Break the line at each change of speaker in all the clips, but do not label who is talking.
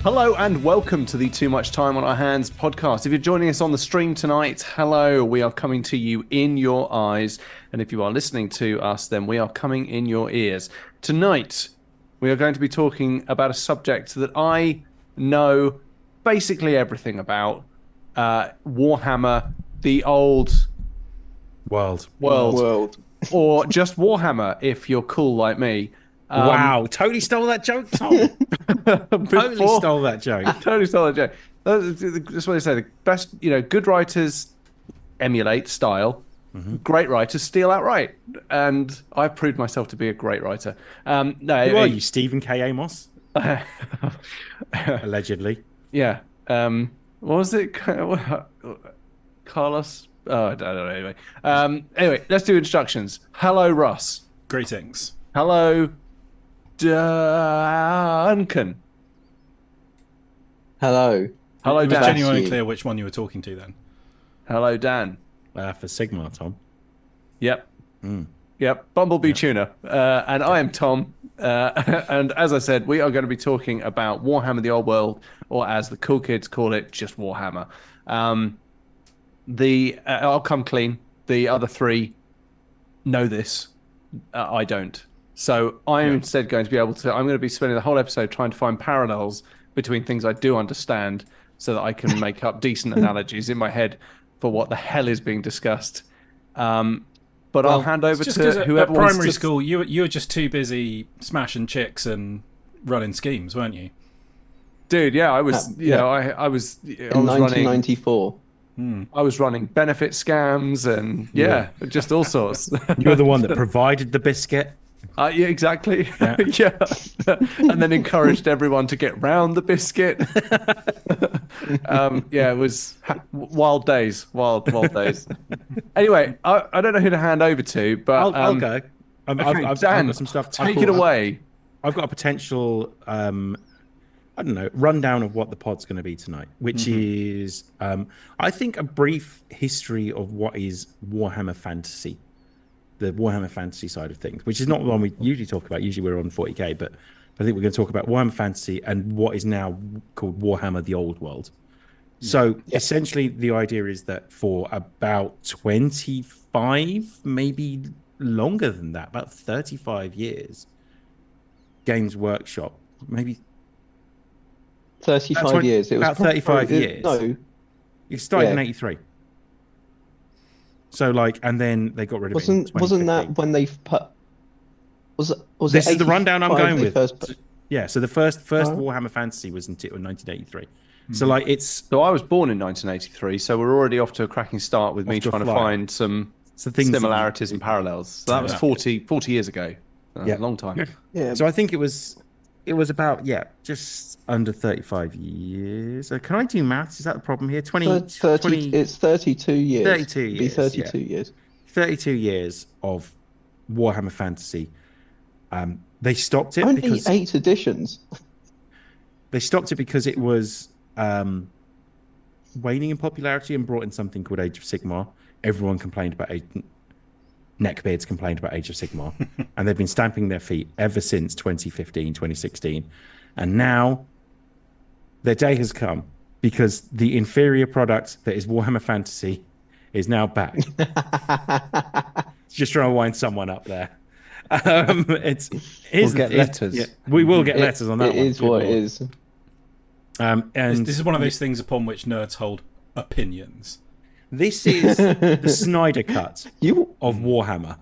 Hello and welcome to the Too Much Time on Our Hands podcast. If you're joining us on the stream tonight, hello, we are coming to you in your eyes. And if you are listening to us, then we are coming in your ears. Tonight, we are going to be talking about a subject that I know basically everything about. Warhammer, the old
world.
Or just Warhammer, if you're cool like me.
Wow, totally stole that joke, Tom. Totally stole that joke.
Totally stole that joke. That's what they say. The best, good writers emulate style. Mm-hmm. Great writers steal outright. And I've proved myself to be a great writer.
Who are you, Stephen K. Amos? Allegedly.
Yeah. What was it? Carlos? Oh, I don't know. Anyway, let's do introductions. Hello, Russ.
Greetings.
Hello, Duncan.
Hello.
Hello,
It was
Dan.
genuinely clear which one you were talking to then.
Hello, Dan.
For Sigmar, Tom.
Yep. Yep. Bumblebee Tuna. And I am Tom. And as I said, we are going to be talking about Warhammer the Old World, or as the cool kids call it, just Warhammer. I'll come clean. The other three know this. I don't. So I'm instead going to be I'm going to be spending the whole episode trying to find parallels between things I do understand so that I can make up decent analogies in my head for what the hell is being discussed. But I'll hand over to whoever
at
wants
primary
to...
school, you were just too busy smashing chicks and running schemes, weren't you?
Dude, yeah, I was, I was
in 1994.
I was running benefit scams and just all sorts.
You're the one that provided the biscuit.
Yeah, exactly. Yeah. And then encouraged everyone to get round the biscuit. It was wild days. Wild days. Anyway, I don't know who to hand over to, but
I'll go.
Dan,
I've got some stuff.
Take it away.
I've got a potential, rundown of what the pod's going to be tonight, which is, I think, a brief history of what is Warhammer Fantasy. The Warhammer Fantasy side of things, which is not the one we usually talk about. Usually we're on 40k, but I think we're going to talk about Warhammer Fantasy and what is now called Warhammer the Old World. So essentially the idea is that for about 25, maybe longer than that, about 35 years, Games Workshop, maybe
35 years. It was
about 35 years.
No.
It started in 83. So and then they got rid of it.
Wasn't that when they put? Was
this is the rundown I'm going with?
First...
Yeah. So the first Warhammer Fantasy was in 1983. So
So I was born in 1983. So we're already off to a cracking start with me trying to find some similarities and parallels. So that was 40 years ago. A long time.
Yeah.
So I think it was about just under 35 years. Can I do maths? Is that the problem here? 20.
It's 32 years.
32 years.
Be 32 years.
32 years of Warhammer Fantasy. They stopped it
Only
because
8 editions.
They stopped it because it was waning in popularity and brought in something called Age of Sigmar. Everyone complained about neckbeards complained about Age of Sigmar, and they've been stamping their feet ever since 2015, 2016. And now their day has come because the inferior product that is Warhammer Fantasy is now back. Just trying to wind someone up there.
We'll get letters.
We will get letters on that one.
It is what it is.
And
this is one of those things upon which nerds hold opinions.
This is the Snyder cut of Warhammer.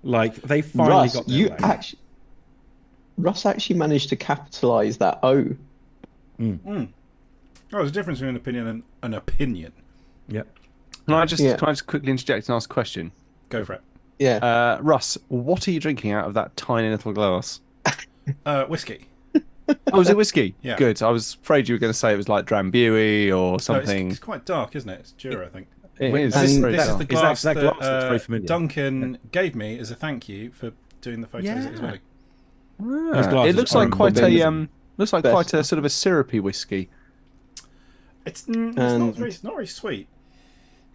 They finally got their way.
Russ actually managed to capitalize that O.
Oh, there's a difference between an opinion and an opinion.
Yep.
Can I just quickly interject and ask a question?
Go for it.
Yeah.
Russ, what are you drinking out of that tiny little glass?
Whiskey.
Oh, is it whiskey?
Yeah.
Good. I was afraid you were going to say it was like Drambuie or something.
No, it's quite dark, isn't it? It's Jura, I think.
It is.
This
very
is
dark.
the glass
that glass that's very
that
familiar.
Duncan gave me as a thank you for doing the photos at his wedding.
It looks like quite a sort of a syrupy whiskey.
It's not very sweet,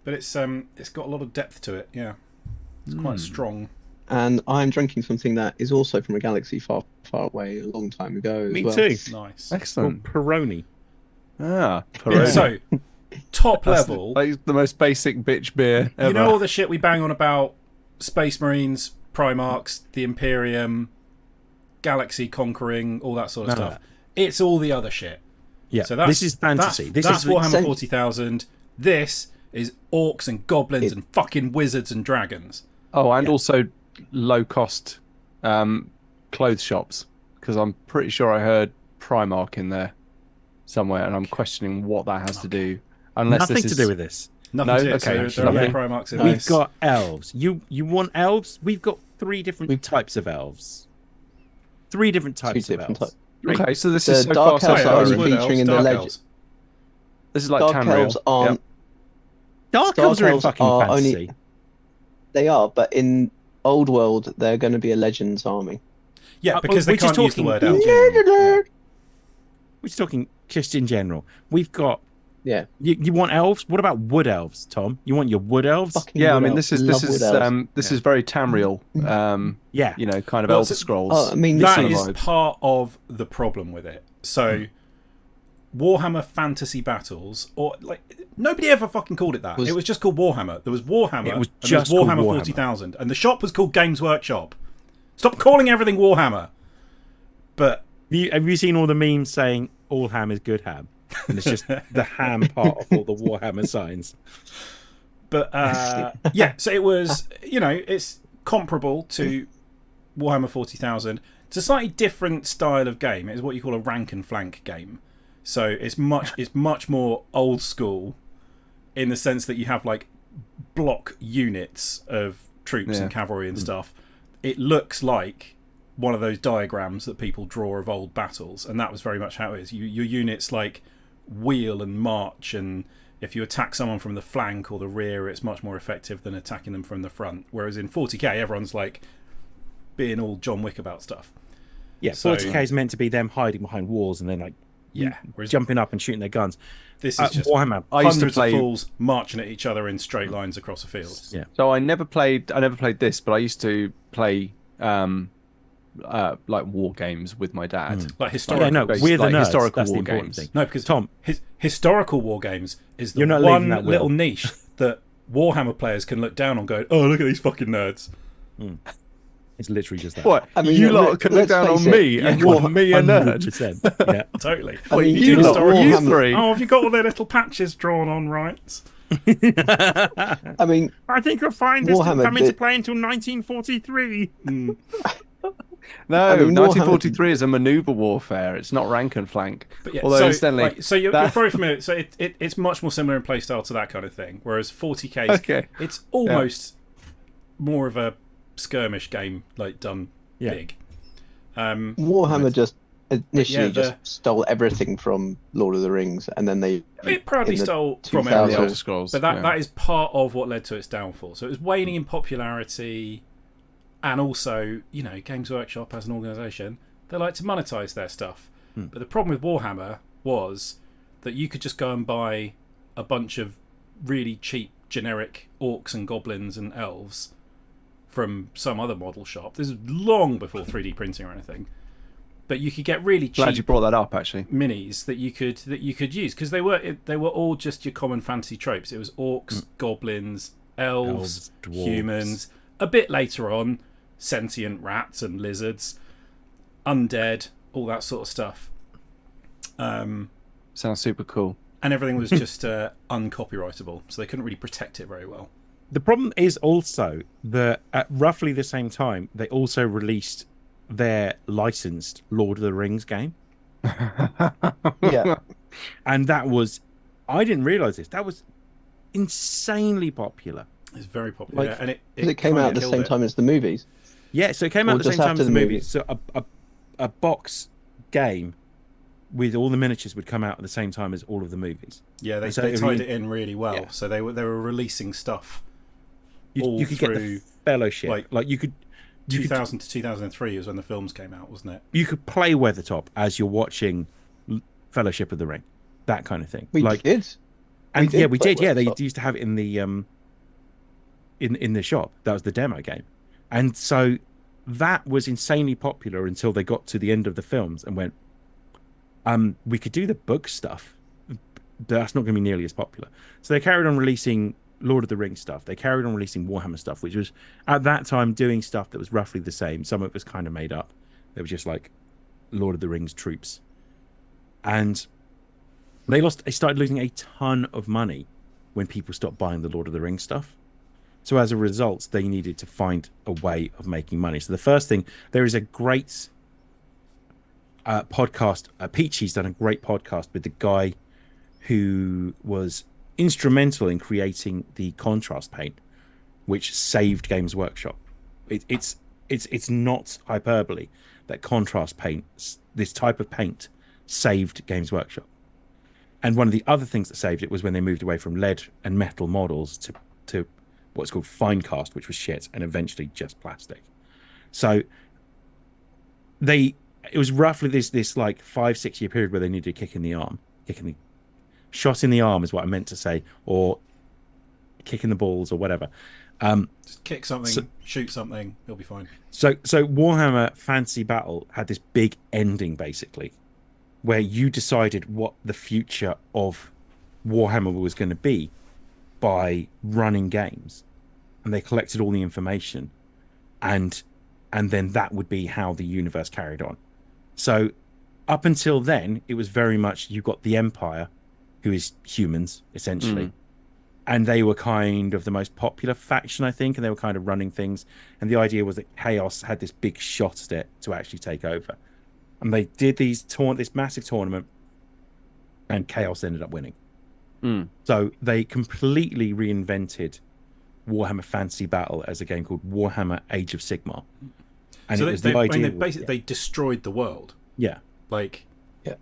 but it's got a lot of depth to it. Yeah, it's quite strong.
and I'm drinking something that is also from a galaxy far, far away, a long time ago.
Me
as well.
too.
Nice.
Excellent.
Called Peroni.
Ah,
Yeah,
Peroni.
so, top
That's
level.
the most basic bitch beer ever.
You know all the shit we bang on about Space Marines, Primarchs, the Imperium, Galaxy conquering, all that sort of
None of
stuff. It's all the other shit.
Yeah,
So that's,
this is fantasy.
That's
is
Warhammer 40,000. This is orcs and goblins and fucking wizards and dragons.
Oh, and also low-cost clothes shops, because I'm pretty sure I heard Primark in there somewhere, and I'm questioning what that has to do. Unless
nothing
this is...
to do with this.
Nothing
No?
to it.
Okay,
So there are
nothing.
Primarchs in
We've
this.
got elves. You want elves? We've got 3 different types of elves. 3 different types of
different
elves.
Okay, so this
The
is so
Dark
far
Elves
so
are
far.
only
Wood
featuring in the
Dark
legend.
Elves.
This is like
Dark
Tamriel.
Elves aren't.
Yep.
Dark
Dark
elves are in
Elves
fucking
are
fantasy.
only. They are, but in Old World, they're going to be a Legends army.
Yeah, because they
we're just
can't use the
talking
word
in
elf.
general. We're just talking just in general. We've got.
Yeah.
You want elves? What about wood elves, Tom? You want your wood elves?
Fucking
Yeah, I
Wood
mean
Elves.
this
Love Wood Elves.
this is very Tamriel.
Yeah.
You know, kind of
Well,
Elder
so-
Scrolls.
Oh, I mean,
That
kind of
is
vibe.
part of the problem with it. So, Warhammer Fantasy Battles, or like nobody ever fucking called it that. It was just called Warhammer. There was Warhammer.
It was
and there
just called
Warhammer
Warhammer.
40,000, and the shop was called Games Workshop. Stop calling everything Warhammer. But
Have you seen all the memes saying all ham is good ham? And it's just the ham part of all the Warhammer signs.
But yeah, so it was, it's comparable to Warhammer 40,000. It's a slightly different style of game. It's what you call a rank and flank game. So it's much more old school in the sense that you have like block units of troops and cavalry and stuff. It looks like one of those diagrams that people draw of old battles, and that was very much how it is. Your units like wheel and march, and if you attack someone from the flank or the rear, it's much more effective than attacking them from the front. Whereas in 40k, everyone's like being all John Wick about stuff.
Yeah,
So-
40k is meant to be them hiding behind walls and then like
Whereas
jumping up and shooting their guns.
this is just
Warhammer.
I used to
hundreds
play.
of fools marching at each other in straight lines across a field.
Yeah.
So I never played this, but I used to play like war games with my dad.
Like historical.
Yeah, no,
Based,
we're the
like,
nerds.
historical
That's the
war
important
games.
thing.
No, because
Tom,
historical war games is the
You're not
one
leaving that, Will.
little niche that Warhammer players can look down on, going, "Oh, look at these fucking nerds."
it's literally just that.
What?
I mean,
you
yeah,
lot can look
let's
down on
face it,
me and call me a nerd.
100%. Yeah.
Totally.
I mean,
You lot,
historical-
you
Warhammer-
three.
Oh, have you got all their little patches drawn on right?
I mean,
I think you'll find this
Warhammer
didn't come into
did-
play until 1943.
No,
I mean,
1943 is a maneuver warfare. It's not rank and flank.
But yeah,
Although,
so,
incidentally,
like, so you're
that-
probably familiar. So it's much more similar in playstyle to that kind of thing. Whereas 40k,
Okay.
it's almost more of a skirmish game, like done
Yeah.
big.
Warhammer just initially
Yeah, the-
just stole everything from Lord of the Rings, and then they
It proudly
in the
stole from
2000s.
the
everything
Elder
else.
Scrolls.
But that,
yeah.
that is part of what led to its downfall. So it was waning in popularity, and also, Games Workshop as an organisation, they like to monetize their stuff. But the problem with Warhammer was that you could just go and buy a bunch of really cheap generic orcs and goblins and elves from some other model shop. This is long before 3D printing or anything. But you could get really cheap
Glad you brought that up, actually.
minis that you could use, because they were all just your common fantasy tropes. It was orcs, goblins, elves,
Dwarves.
humans. A bit later on, sentient rats and lizards, undead, all that sort of stuff.
Sounds super cool.
And everything was just uncopyrightable, so they couldn't really protect it very well.
The problem is also that at roughly the same time, they also released their licensed Lord of the Rings game.
yeah.
And that was, I didn't realize this, that was insanely popular.
It's very popular,
Like,
and it
Came out at the
kinda
same
killed
time as the movies.
Yeah, so it came
Or
out at the
just
same time
after
as the
the
movie.
movies.
So a box game with all the miniatures would come out at the same time as all of the movies.
it. Yeah, they
So
tied
every-
it in really well.
Yeah.
So they were releasing stuff all
You could get
through
the fellowship.
like
you could
2000 to 2003 was when the films came out, wasn't it?
you could play Weathertop as you're watching Fellowship of the Ring, that kind of thing.
We did.
And
did
yeah, we
play
did. Yeah, they
Weathertop.
used to have it in the shop. That was the demo game, And so that was insanely popular until they got to the end of the films and went, we could do the book stuff, but that's not going to be nearly as popular. So they carried on releasing Lord of the Rings stuff. They carried on releasing Warhammer stuff, which was at that time doing stuff that was roughly the same. Some of it was kind of made up. They were just like Lord of the Rings troops. And they started losing a ton of money when people stopped buying the Lord of the Rings stuff. So as a result, they needed to find a way of making money. So the first thing, there is a great podcast. Peachy's done a great podcast with the guy who was instrumental in creating the contrast paint, which saved Games Workshop. It's not hyperbole that contrast paint, this type of paint, saved Games Workshop. And one of the other things that saved it was when they moved away from lead and metal models to what's called fine cast, which was shit, and eventually just plastic. So it was roughly this like 5-6 year period where they needed a kick in the arm. Shot in the arm is what I meant to say, or kick in the balls or whatever.
Just kick something, shoot something, it'll be fine.
So Warhammer Fantasy Battle had this big ending, basically, where you decided what the future of Warhammer was going to be by running games, and they collected all the information, and then that would be how the universe carried on. So up until then, it was very much you got the Empire, who is humans essentially, and they were kind of the most popular faction, I think, and they were kind of running things. And the idea was that Chaos had this big shot at it to actually take over, and they did this massive tournament, and Chaos ended up winning. So they completely reinvented Warhammer Fantasy Battle as a game called Warhammer Age of Sigmar. And
so
it was the idea.
They destroyed the world.
Yeah.
Like,
yeah.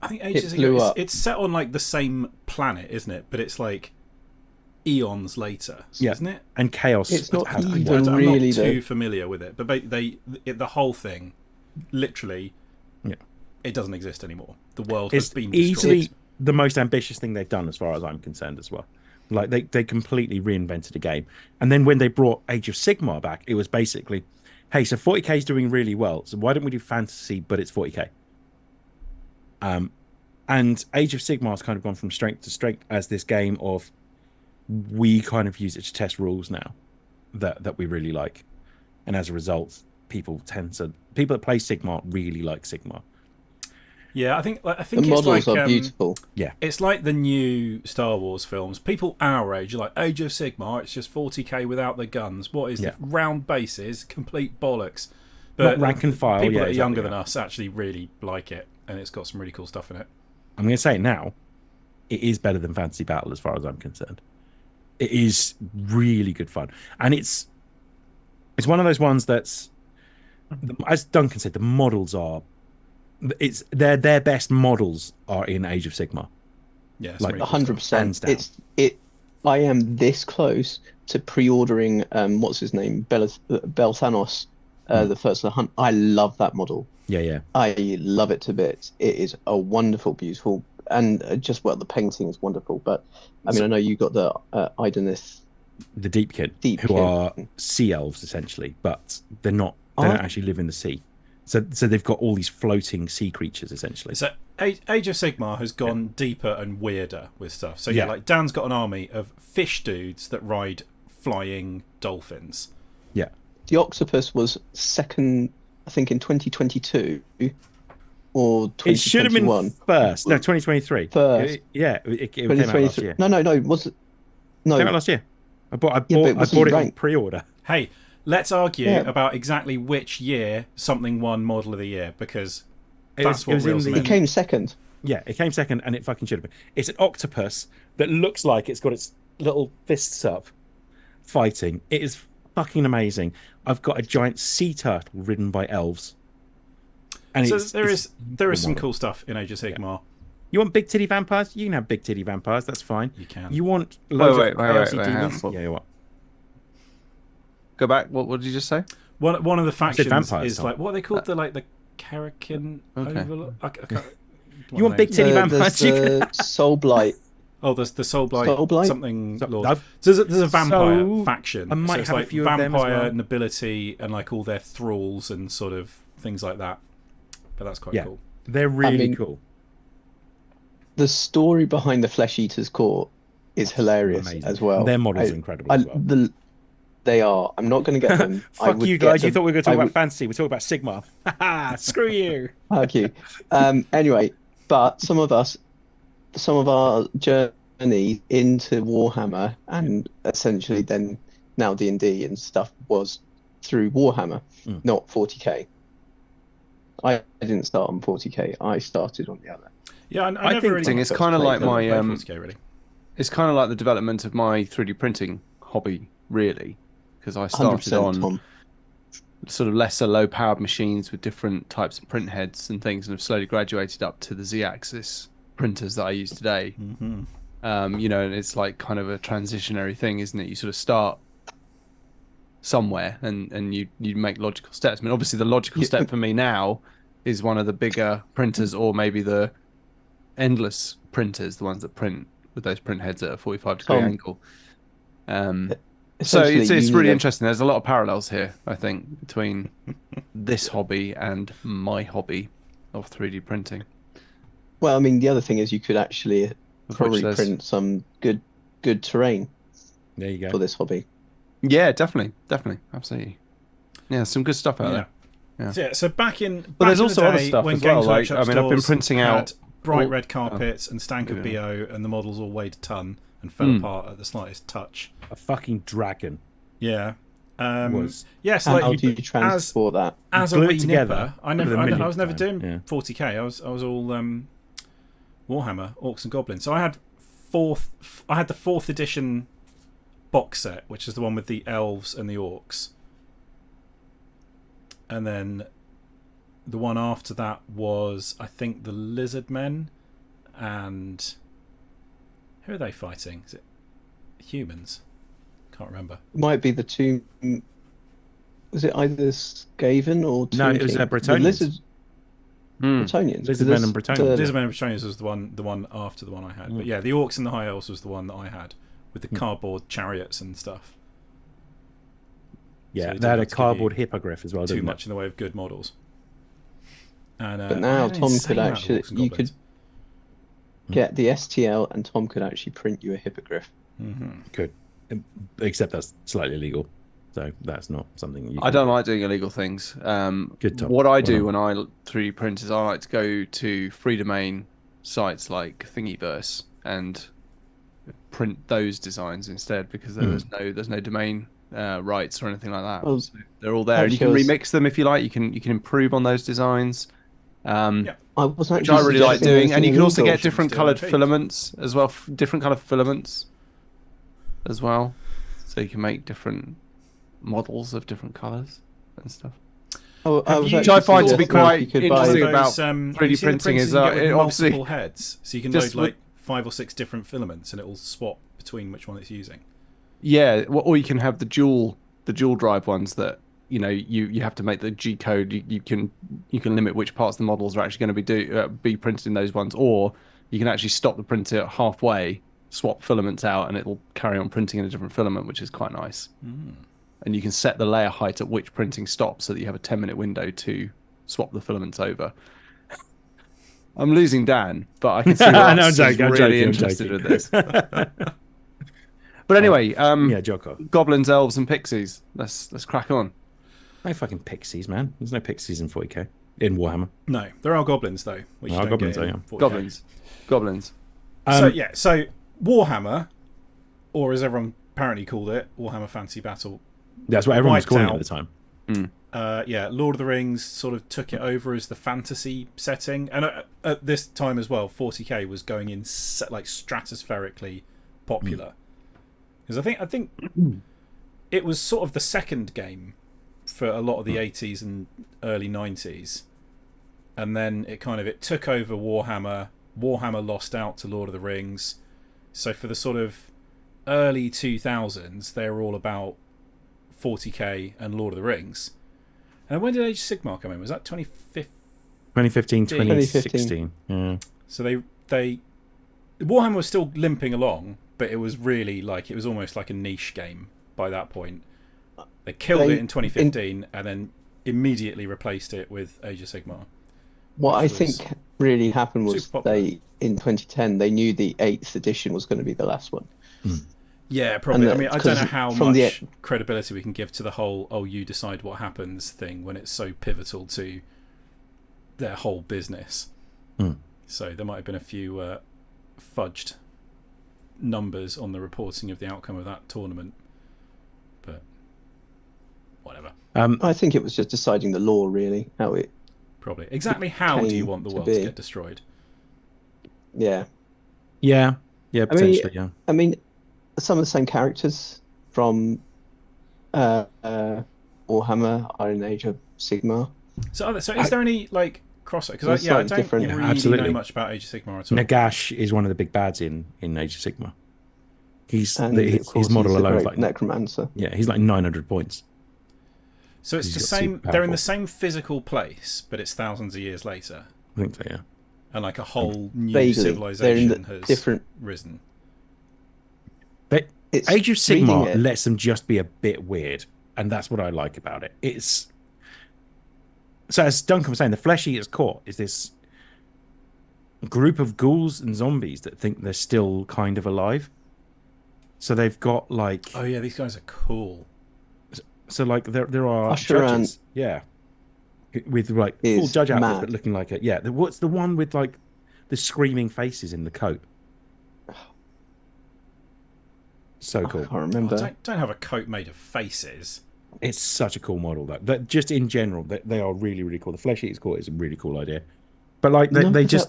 I think Age of Sigmar, it's set on like the same planet, isn't it? But it's like eons later, isn't it?
And Chaos.
It's not
I'm
really
not too familiar with it, but the whole thing, literally, it doesn't exist anymore. The world has been destroyed.
Easily the most ambitious thing they've done, as far as I'm concerned, as well. Like they completely reinvented a game. And then when they brought Age of Sigmar back, it was basically, hey, so 40k is doing really well, so why don't we do fantasy, but it's 40k? And Age of Sigmar has kind of gone from strength to strength as this game of, we kind of use it to test rules now that we really like. And as a result, people that play Sigmar really like Sigmar.
Yeah, I think
the
it's
models
like,
are beautiful.
Yeah,
it's like the new Star Wars films. People our age are like, Age of Sigmar, it's just 40k without the guns. What is it? Round bases, complete bollocks. But
not rank and file.
People that are younger than us actually really like it, and it's got some really cool stuff in it.
I'm going to say it now. It is better than Fantasy Battle, as far as I'm concerned. It is really good fun, and it's one of those ones that's, as Duncan said, the models are. Their best models are in Age of Sigmar.
Yeah,
like
100%. I am this close to pre-ordering. What's his name? Belthanos, the First of the Hunt. I love that model.
Yeah.
I love it to bits. It is a wonderful, beautiful, and the painting is wonderful. But I mean, I know you got the Idenith,
the Deepkin, who are sea elves essentially, but they're not. They don't actually live in the sea. So they've got all these floating sea creatures, essentially.
So Age of Sigmar has gone deeper and weirder with stuff. So like Dan's got an army of fish dudes that ride flying dolphins.
Yeah.
The Octopus was second, I think, in 2022 or 2021.
It should have been first. No, 2023.
First.
It came out last year.
No. Was it? No.
It came out last year. I bought it on pre-order.
Hey, let's argue about exactly which year something won Model of the Year, because that's what reels
It came second.
Yeah, it came second, and it fucking should have been. It's an octopus that looks like it's got its little fists up fighting. It is fucking amazing. I've got a giant sea turtle ridden by elves. And
so there is some cool stuff in Age of Sigmar.
Yeah. You want big titty vampires? You can have big titty vampires. That's fine.
You can.
You want loads of
wait,
demons? Yeah, what?
Go back. What did you just say?
One of the factions
vampires,
is like, what are they called? The Karakin Overlord.
You want big titty vampires?
There's the Soul Blight.
Oh, there's the Soulblight,
Soulblight?
something
So-
Lord.
I've-
So there's a vampire
So,
faction.
I might
so it's
have a
like
few of them as
vampire
well.
nobility and like all their thralls and sort of things like that. But that's quite
Yeah.
cool.
They're really
mean,
cool.
The story behind the Flesh Eater's Court is hilarious
Amazing.
as well.
Their models are incredible as well.
They are. I'm not going to get them. I
Fuck
would
you
get
guys. You
them.
thought we were going to
I
talk about
would-
fantasy. We're talking about Sigma. Screw you.
Fuck you. Anyway, but some of our journey into Warhammer and essentially then now D&D and stuff was through Warhammer, not 40k. I didn't start on 40k. I started on the other.
Yeah, I
I
never
think
really.
it's kind of like
never
my
played 40k really.
it's kind of like the development of my 3D printing hobby, really, because I started
100%
on
Tom.
sort of lesser low-powered machines with different types of print heads and things, and have slowly graduated up to the Z-axis printers that I use today. You know, and it's like kind of a transitionary thing, isn't it? You sort of start somewhere and you make logical steps. I mean, obviously the logical step for me now is one of the bigger printers, or maybe the endless printers, the ones that print with those print heads at a 45-degree angle. So it's really interesting. There's a lot of parallels here, I think, between this hobby and my hobby of 3D printing.
Well, I mean, the other thing is you could actually
Of which
probably
there's-
print some good terrain
There you
for
go.
this hobby.
Yeah, definitely, absolutely. Yeah, some good stuff out
Yeah.
there. Yeah.
So, so back in
But there's
back in
also
the
other
day
stuff
when
as well,
Games
like,
Workshop
I mean, I've been
stores
printing
had
out
bright
all-
red carpets and stank of
yeah.
BO, and the models all weighed a ton and fell apart at the slightest touch.
A fucking dragon.
Yeah.
Was.
Yes,
How
like
do you transport that?
as a
glue it
wee
together
nipper,
with a
I
million
was never
times,
doing
yeah.
40k. I was all Warhammer, Orcs and Goblins. So I had the fourth edition box set, which is the one with the elves and the orcs, and then the one after that was, I think, the lizard men, and who are they fighting? Is it humans? Can't remember.
Might be the two. Was it either Skaven or
No, it was,
Tomb King?
Bretonnians.
The lizards.
Hmm.
Bretonnians.
Lizard men and Bretonnians.
Lizard men and Bretonnians was the one after the one I had. But yeah, the orcs and the high elves was the one that I had with the cardboard chariots and stuff.
Yeah,
So it
they had
didn't
a
have to give
cardboard
you
hippogriff as well,
Too
didn't
much in the way of good models. And
But now
I had an
Tom
insane
could
amount of
actually,
orcs and
you
goblins.
could get the STL, and Tom could actually print you a hippogriff.
it? Good. Except that's slightly illegal. So that's not something you
I don't like doing illegal things.
Good top.
What I do
Well
when I 3D print is I like to go to free domain sites like Thingiverse and print those designs instead, because there's no domain rights or anything like that.
Well,
So they're all there,
that
and you can
shows-
remix them if you like. You can improve on those designs.
Yeah.
I was
Which
actually
I really like
suggesting
doing,
anything
and you can also
illegal.
get different
still
coloured
repeat.
filaments as well, different coloured filaments as well, so you can make different models of different colours and stuff.
I was
Have you-
Which I
actually
find to be
suggesting
quite
you could
interesting
buy-
about
have
3D
you seen the
printing
printers
is
you can get with
it obviously
multiple heads, so you can
just
load like 5 or 6 different filaments, and it will swap between which one it's using.
Yeah, or you can have the dual drive ones that you have to make the G code. You can limit which parts of the models are actually going to be printed in those ones, or you can actually stop the printer halfway, swap filaments out, and it will carry on printing in a different filament, which is quite nice. And you can set the layer height at which printing stops, so that you have a 10-minute window to swap the filaments over. I'm losing Dan, but I can see
No,
Ross
I'm
is
joking, I'm
really
joking, I'm
interested
joking.
with this. But anyway,
Yeah, Jocko.
goblins, elves, and pixies. Let's crack on.
No fucking pixies, man. There's no pixies in 40k. In Warhammer.
No, there are goblins though, which
There
you
are
don't
goblins,
get in
yeah.
40K.
Goblins.
So Warhammer, or as everyone apparently called it, Warhammer Fantasy Battle.
That's what everyone was
Wiped
calling it
out.
at the time.
Lord of the Rings sort of took it over as the fantasy setting, and at this time as well, 40k was going in like stratospherically popular. Because I think it was sort of the second game for a lot of the 80s and early 90s, and then it took over Warhammer. Warhammer lost out to Lord of the Rings, so for the sort of early 2000s, they were all about 40k and Lord of the Rings. And when did Age of Sigmar come in? Was that 2015?
2015,
2015.
2016. Yeah.
So they Warhammer was still limping along, but it was really like, it was almost like a niche game by that point. They killed it in 2015 and then immediately replaced it with Age of Sigmar.
What I think really happened was in 2010 they knew the 8th edition was going to be the last one.
Yeah, probably. I mean, I don't know how much credibility we can give to the whole you decide what happens thing when it's so pivotal to their whole business. So there might have been a few fudged numbers on the reporting of the outcome of that tournament, but whatever.
I think it was just deciding the law, really, how it
probably exactly how do you want the world to get destroyed?
Yeah,
potentially.
I mean, some of the same characters from Warhammer are in Age of Sigmar.
So is there any like crossover? Because I don't really know much about Age of Sigmar at all.
Nagash is one of the big bads in Age of Sigmar. His model alone is like
necromancer.
Yeah, he's like 900 points.
So it's the same. They're in the same physical place, but it's thousands of years later.
I think so, yeah.
And like a whole new civilization has risen.
But Age of Sigmar lets them just be a bit weird, and that's what I like about it. It's so, as Duncan was saying, the Flesh Eater's Court is this group of ghouls and zombies that think they're still kind of alive. So they've got like,
oh yeah, these guys are cool.
So like there are judges, with like full judge outfits, but looking like it. What's the one with like the screaming faces in the coat? So cool.
I can't remember.
Don't have a coat made of faces.
It's such a cool model. That just in general, they are really, really cool. The Flesh Eater's Court is a really cool idea, but like
it's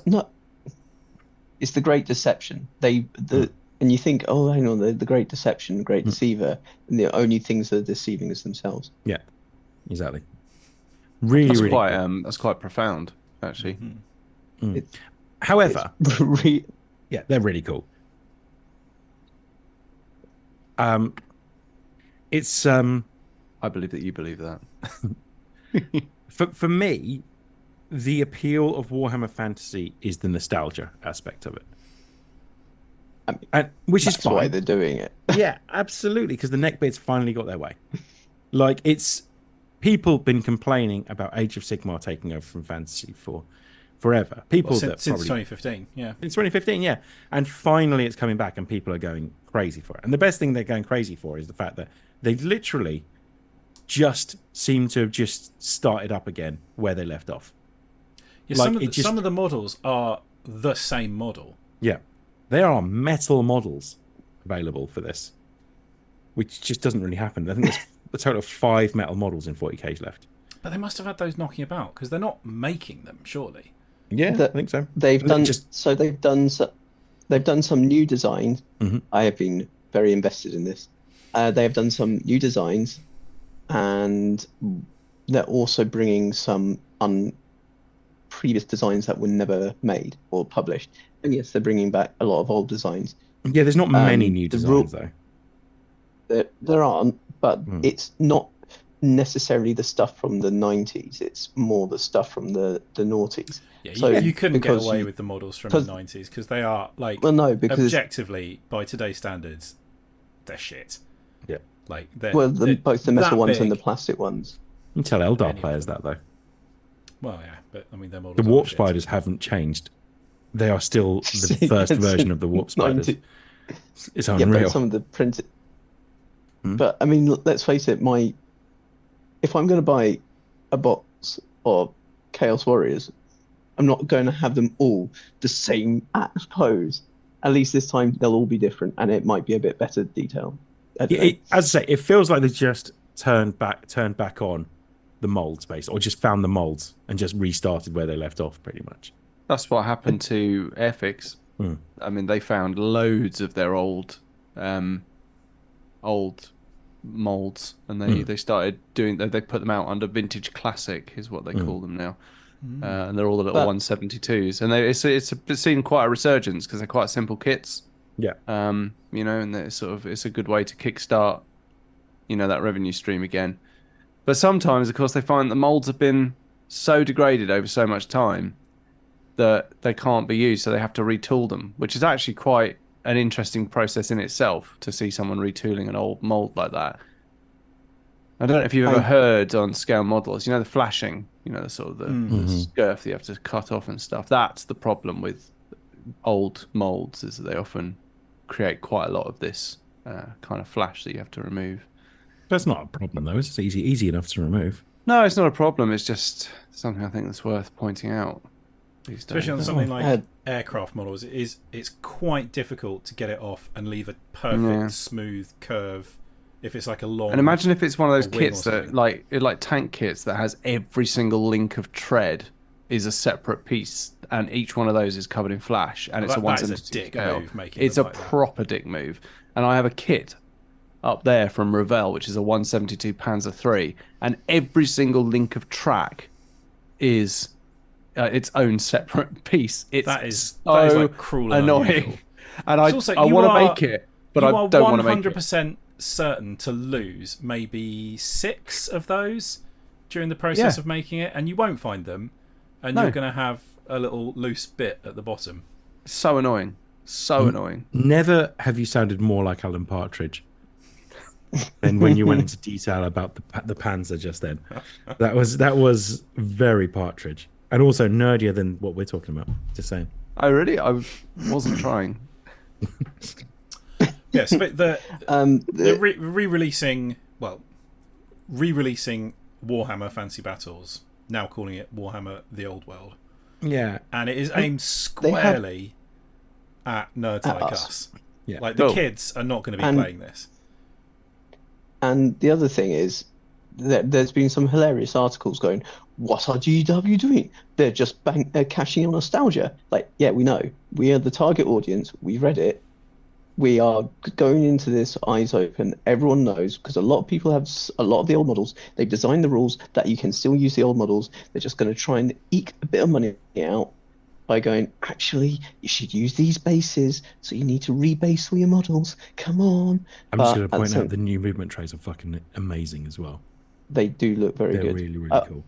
the Great Deception. And you think, oh, hang on, the Great Deception, the Great Deceiver, and the only things that are deceiving is themselves.
Yeah, exactly. Really,
that's
really
quite
cool.
That's quite profound, actually.
However, they're really cool. It's
I believe that you believe that.
For me, the appeal of Warhammer Fantasy is the nostalgia aspect of it. Which is fine.
Why they're doing it.
Yeah, absolutely, because the neckbeards finally got their way. Like, it's people been complaining about Age of Sigmar taking over from Fantasy for forever.
Since 2015, yeah.
Since 2015, yeah. And finally it's coming back and people are going crazy for it. And the best thing they're going crazy for is the fact that they literally just seem to have just started up again where they left off.
Yeah, some of the models are the same model.
Yeah. There are metal models available for this, which just doesn't really happen. I think there's a total of 5 metal models in 40k left.
But they must have had those knocking about because they're not making them, surely.
Yeah, I think so.
They've done some new designs. I have been very invested in this. They have done some new designs, and they're also bringing some previous designs that were never made or published. And yes, they're bringing back a lot of old designs.
Yeah, there's not many new designs though.
There aren't, but it's not necessarily the stuff from the 90s. It's more the stuff from the noughties.
Yeah, so you couldn't get away with the models from the 90s because they are like, objectively, by today's standards, they're shit.
Yeah,
like both the metal ones and the plastic ones.
You can tell Eldar players that though.
Well, yeah, but I mean, their models.
The warp spiders haven't changed. They are still the first version of the warp spiders. It's unreal.
Yeah, but some of the printed. But I mean, let's face it. If I'm going to buy a box of Chaos Warriors, I'm not going to have them all the same axe pose. At least this time they'll all be different, and it might be a bit better detail.
As I say, it feels like they just turned back on the molds base, or just found the molds and just restarted where they left off, pretty much.
That's what happened to Airfix. I mean, they found loads of their old molds, and they started doing. They put them out under Vintage Classic, is what they call them now, and they're all the little 172s, and it's seen quite a resurgence because they're quite simple kits.
Yeah.
And it's a good way to kickstart, that revenue stream again. But sometimes, of course, they find the molds have been so degraded over so much time that they can't be used, so they have to retool them, which is actually quite an interesting process in itself to see someone retooling an old mold like that. I don't know if you've ever heard on scale models, the flashing, the sort of the scurf that you have to cut off and stuff. That's the problem with old molds, is that they often create quite a lot of this kind of flash that you have to remove.
That's not a problem though. It's easy enough to remove.
No, it's not a problem. It's just something I think that's worth pointing out these days.
Especially on something like aircraft models, it's quite difficult to get it off and leave a perfect smooth curve. If it's like a long,
and imagine if it's one of those kits that like tank kits that has every single link of tread is a separate piece, and each one of those is covered in flash, and it's a 1/72 scale. It's a proper dick move. And I have a kit up there from Revell, which is a 1/72 Panzer III, and every single link of track is its own separate piece. That is like cruel and annoying. And I want to make it, but I don't want to make it.
100% certain to lose maybe 6 of those during the process of making it, and you won't find them, and you're going to have a little loose bit at the bottom.
So annoying. So annoying.
Never have you sounded more like Alan Partridge than when you went into detail about the Panzer just then. That was very Partridge, and also nerdier than what we're talking about. Just saying.
I wasn't trying.
Yes, but the re-releasing Warhammer Fantasy Battles, now calling it Warhammer The Old World.
Yeah.
And it is aimed squarely at nerds like us.
Yeah.
Like, the kids are not going to be playing this.
And the other thing is that there's been some hilarious articles going, what are GW doing? They're just cashing in nostalgia. Like, yeah, we know. We are the target audience. We read it. We are going into this eyes open. Everyone knows, because a lot of people have a lot of the old models. They've designed the rules that you can still use the old models. They're just going to try and eke a bit of money out by going, actually, you should use these bases, so you need to rebase all your models. Come on.
I'm just going to point out the new movement trays are fucking amazing as well.
They do look very good.
They're really, really cool.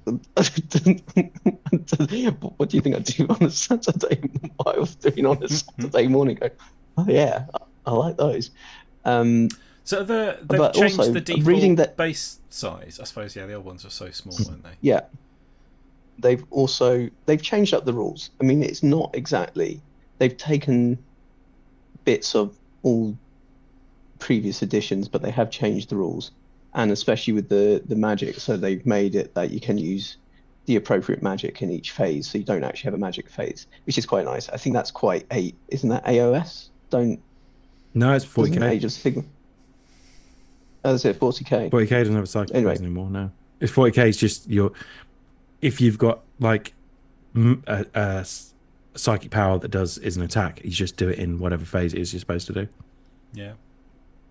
What do you think I do on a Saturday? What I was doing on a Saturday morning? Go, oh yeah, I like those.
So they've changed the default base size. I suppose, the old ones were so small, weren't they?
Yeah. They've changed up the rules. I mean, it's not exactly... They've taken bits of all previous editions, but they have changed the rules. And especially with the magic, so they've made it that you can use the appropriate magic in each phase, so you don't actually have a magic phase, which is quite nice. I think that's quite isn't that AOS?
No, it's 40k.
Age of Sigma. Oh, is it 40k?
40k doesn't have a psychic phase anymore. No, it's 40k. It's just if you've got like a psychic power that is an attack, you just do it in whatever phase it is you're supposed to do.
Yeah.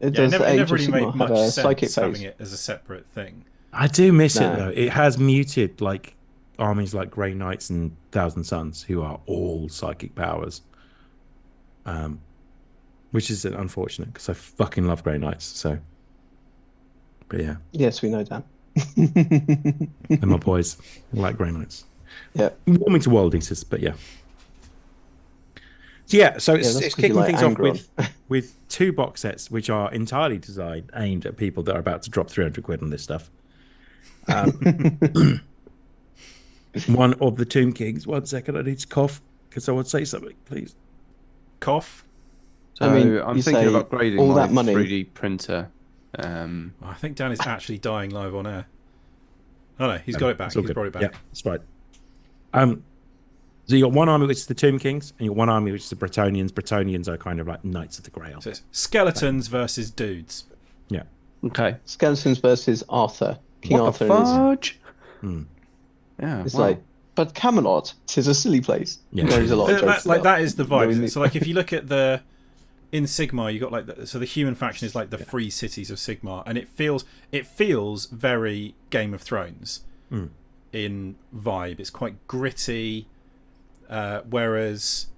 It never
really made much sense having it as a separate thing.
I do miss it though. It has muted like armies like Grey Knights and Thousand Suns, who are all psychic powers. Which is unfortunate because I fucking love Grey Knights. So, but yeah.
Yes, we know that.
They're my boys. I like Grey Knights.
Yeah.
Warming to World Eaters, but yeah. So yeah, so it's kicking things off with 2 box sets which are entirely aimed at people that are about to drop 300 quid on this stuff. One of the Tomb Kings. 1 second, I need to cough because I would say something, please.
Cough.
So I'm thinking of upgrading all that money. 3D printer.
I think Dan is actually dying live on air. Oh no, he's got it back. He's brought it back.
Yeah, that's right. So you got one army which is the Tomb Kings, and you got one army which is the Bretonnians. Bretonnians are kind of like Knights of the Grail.
So it's skeletons versus dudes.
Yeah.
Okay.
Skeletons versus Arthur. King Arthur.
Fudge?
Yeah. It's like, but Camelot, 'tis a silly place.
Yeah.
There's a lot of jokes
that is the vibe. So like if you look at in Sigmar, you got like the human faction is like the free cities of Sigmar, and it feels very Game of Thrones in vibe. It's quite gritty, whereas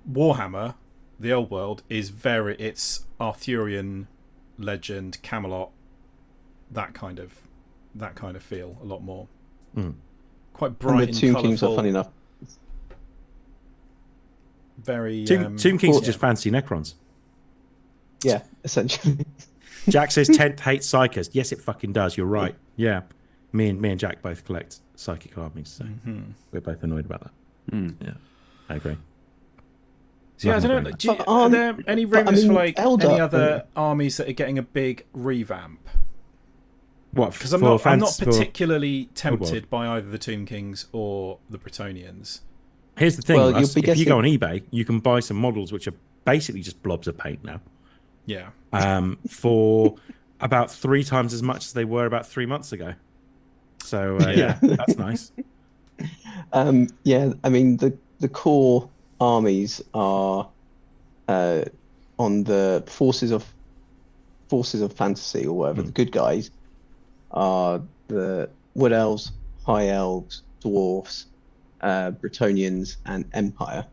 Warhammer, the old world, is it's Arthurian legend, Camelot, that kind of feel a lot more. Quite bright and
the Tomb Kings are funny enough.
very.
Tomb Kings are just fancy Necrons.
Yeah, essentially.
Jack says 10th hates psychers. Yes, it fucking does. You're right. Yeah. Me and Jack both collect psychic armies, so we're both annoyed about that. Yeah, I agree.
So yeah, I don't know. Are there any rumours for like
Eldar,
any other armies that are getting a big revamp?
What?
Because I'm not particularly tempted by either the Tomb Kings or the Bretonnians.
Here's the thing, Russ, if you go on eBay, you can buy some models which are basically just blobs of paint now.
Yeah.
For about 3 times as much as they were about 3 months ago. So yeah, that's nice.
Yeah, I mean the core armies are on the forces of fantasy or whatever. The good guys are the Wood Elves, High Elves, Dwarfs, Bretonnians, and Empire.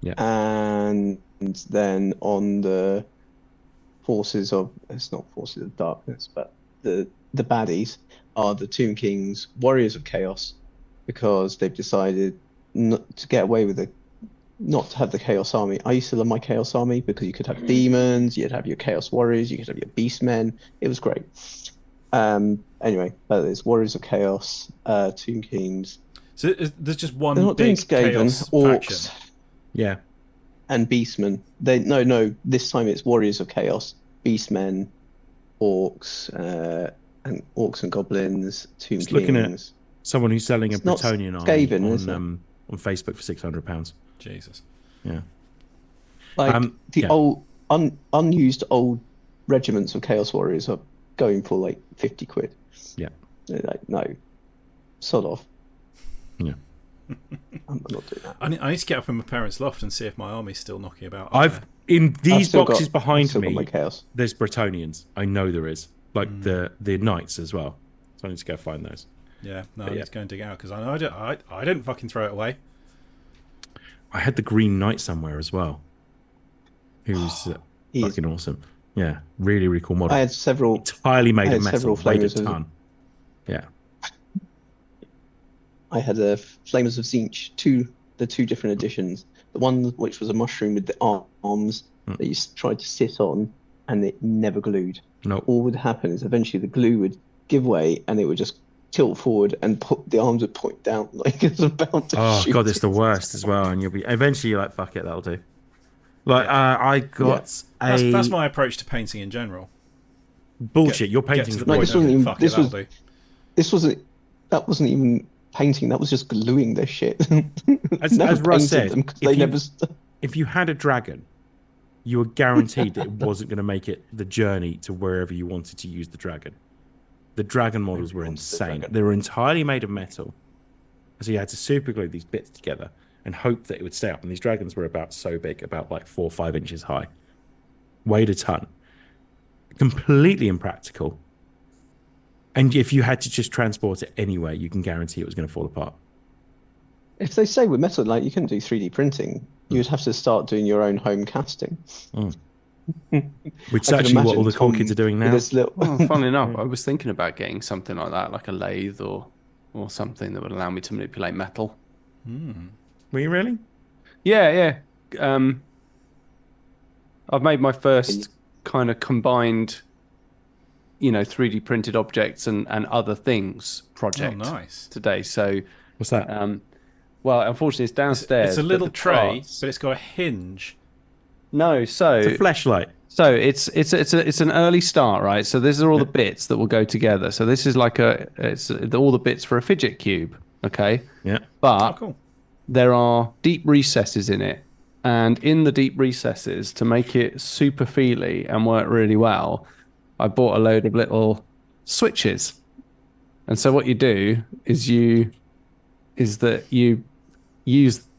Yeah.
And then on the forces of, it's not forces of darkness, but the baddies are the Tomb Kings, Warriors of Chaos, because they've decided not to get away with not to have the Chaos Army. I used to love my Chaos Army because you could have demons, you'd have your Chaos Warriors, you could have your Beastmen. It was great. Anyway, there's Warriors of Chaos, Tomb Kings.
So there's just one
They're not
big
doing Skaven,
Chaos
Orcs,
faction.
Yeah.
and Beastmen. No. This time it's Warriors of Chaos, Beastmen, Orcs, and Orcs and Goblins, Tomb Kings.
Looking at someone who's selling a Bretonnian
army
on Facebook for £600.
Jesus.
Yeah.
Like old unused old regiments of Chaos Warriors are going for like 50 quid.
Yeah.
They're like, no, sod off.
Yeah.
I'm not doing that.
I need to get up in my parents' loft and see if my army's still knocking about.
In these boxes behind
got
me,
my Chaos.
there's Bretonnians. I know there is. Like the Knights as well. So I need to go find those.
Yeah, no, I need to go and dig it out because I didn't fucking throw it away.
I had the Green Knight somewhere as well, who's fucking awesome. Yeah, really, really cool model.
I had several.
Entirely made of metal, weighed a
Flamers
ton. Yeah.
I had a Flamers of Zinch, the two different editions. The one which was a mushroom with the arms that you tried to sit on, and it never glued.
No.
All would happen is eventually the glue would give way, and it would just tilt forward, and the arms would point down like it's about to shoot.
Oh god, it's the worst as well. And you'll be eventually you're like, fuck it, that'll do. Like I got
that's my approach to painting in general.
Bullshit. You're painting
That wasn't even painting. That was just gluing this shit.
As Russ said,
if
you had a dragon, you were guaranteed that it wasn't going to make it the journey to wherever you wanted to use the dragon. The dragon models were insane. They were entirely made of metal. So you had to super glue these bits together and hope that it would stay up. And these dragons were about so big, about like 4 or 5 inches high. Weighed a ton. Completely impractical. And if you had to just transport it anywhere, you can guarantee it was going to fall apart.
If they say with metal, like you couldn't do 3D printing, you would have to start doing your own home casting.
Which is actually what all the cool kids are doing now.
Funnily enough, I was thinking about getting something like that, like a lathe or something that would allow me to manipulate metal.
Were you really?
Yeah. I've made my first kind of combined, 3D printed objects and other things project today. So
what's that?
Well, unfortunately, it's downstairs.
It's a little tray, but it's got a hinge.
No, so
it's a fleshlight.
So it's an early start, right? So these are all the bits that will go together. So this is like it's all the bits for a fidget cube, okay?
Yeah.
But there are deep recesses in it, and in the deep recesses, to make it super feely and work really well, I bought a load of little switches. And so what you do is you use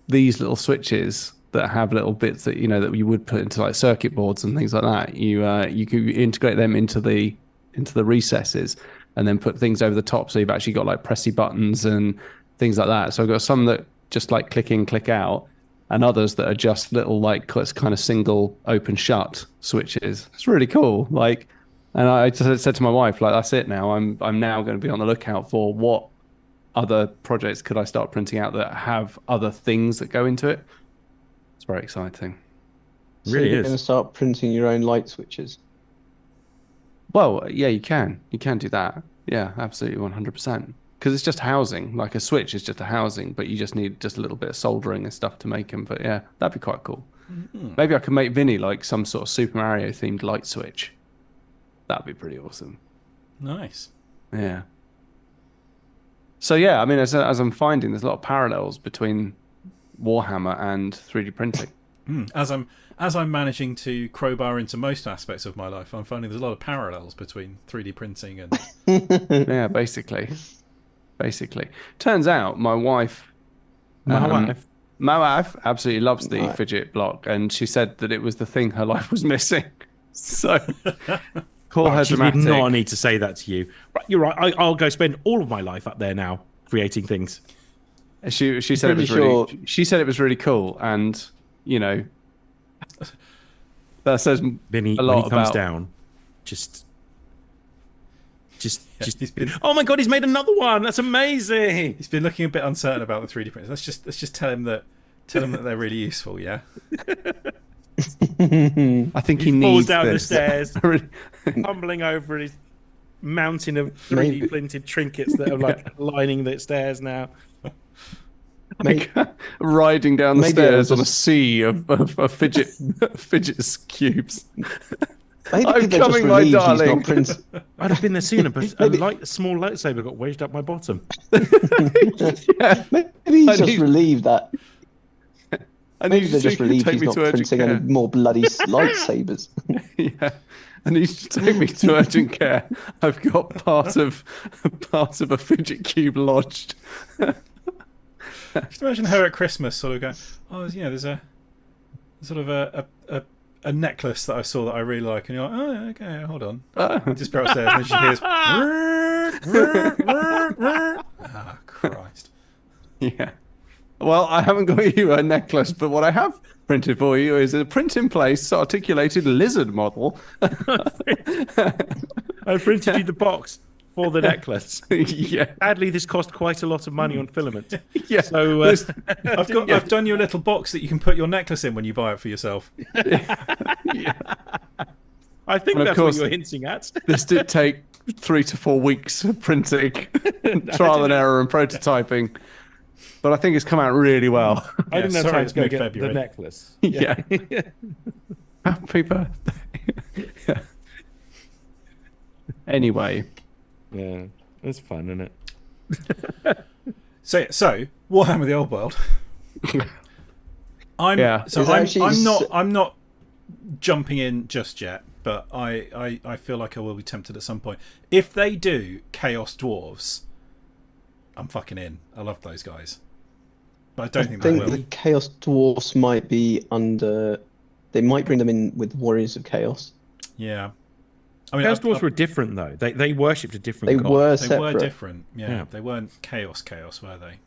these little switches that have little bits that that you would put into like circuit boards and things like that. You could integrate them into the recesses and then put things over the top. So you've actually got like pressy buttons and things like that. So I've got some that just like click in, click out, and others that are just little like kind of single open shut switches. It's really cool. And I just said to my wife, like, that's it now. I'm now going to be on the lookout for what other projects could I start printing out that have other things that go into it. It's very exciting.
It really
you're
is.
going to start printing your own light switches.
Well, yeah, you can do that. Yeah, absolutely, 100%. Because it's just housing. Like a switch is just a housing, but you just need just a little bit of soldering and stuff to make them. But yeah, that'd be quite cool. Maybe I could make Vinny like some sort of Super Mario themed light switch. That'd be pretty awesome.
Nice.
Yeah. So yeah, I mean, as I'm finding, there's a lot of parallels between Warhammer and 3D printing.
As I'm managing to crowbar into most aspects of my life, I'm finding there's a lot of parallels between 3D printing and
Yeah, basically. Turns out my wife absolutely loves the fidget block, and she said that it was the thing her life was missing. So call her
She did
dramatic.
not need to say that to you. Right, you're right. I'll go spend all of my life up there now creating things.
She said it was really. She said it was really cool, and you know, that says
Vinny,
a lot
when he comes
about.
down, just.
he's been
Oh my god, he's made another one! That's amazing.
he's been looking a bit uncertain about the 3D printers. Let's just tell him that they're really useful. Yeah.
I think he
Falls
needs
down the
this.
stairs, tumbling over his mountain of 3D printed trinkets that are like lining the stairs now.
Like, riding down the
Maybe
stairs
I'll
on a
just-
sea of fidget cubes.
Maybe
I'm
they're
coming,
just
my
relieved he's
darling.
not printing.
I'd have been there sooner, but a small lightsaber got wedged up my bottom.
Yeah.
Maybe he's
I
just
need-
relieved that.
I
Maybe
need
they're
you
just
to
relieved
take
he's
me
not
to urgent
printing any
care.
more bloody lightsabers.
Yeah, I need you to take me to urgent care. I've got part of a fidget cube lodged.
Just imagine her at Christmas, sort of going, "Oh, yeah, there's a sort of a necklace that I saw that I really like," and you're like, "Oh, okay, hold on." Just go upstairs, and then she hears, "Ah, Christ."
Yeah. Well, I haven't got you a necklace, but what I have printed for you is a print-in-place articulated lizard model.
I printed you the box for the necklace.
Yeah.
Sadly, this cost quite a lot of money on filament.
Yeah.
So
I've done you a little box that you can put your necklace in when you buy it for yourself.
Yeah.
I think
And of
that's
course-
what you're hinting at.
This did take 3 to 4 weeks of printing, trial and error and prototyping. But I think it's come out really well.
I didn't have
sorry,
time
it's
to go get the
mid-February.
necklace.
Yeah. Happy birthday. Yeah. Anyway.
Yeah, it's fun, isn't it?
So Warhammer: The Old World. I'm
It's
I'm not jumping in just yet, but I feel like I will be tempted at some point. If they do Chaos Dwarves, I'm fucking in. I love those guys, but I don't think they
I think
will.
the Chaos Dwarfs might be under. They might bring them in with Warriors of Chaos.
Yeah, I mean,
Chaos Dwarfs were different though. They worshipped a different
They
god.
were
they
separate.
were different. Yeah,
Yeah.
they weren't chaos, were they?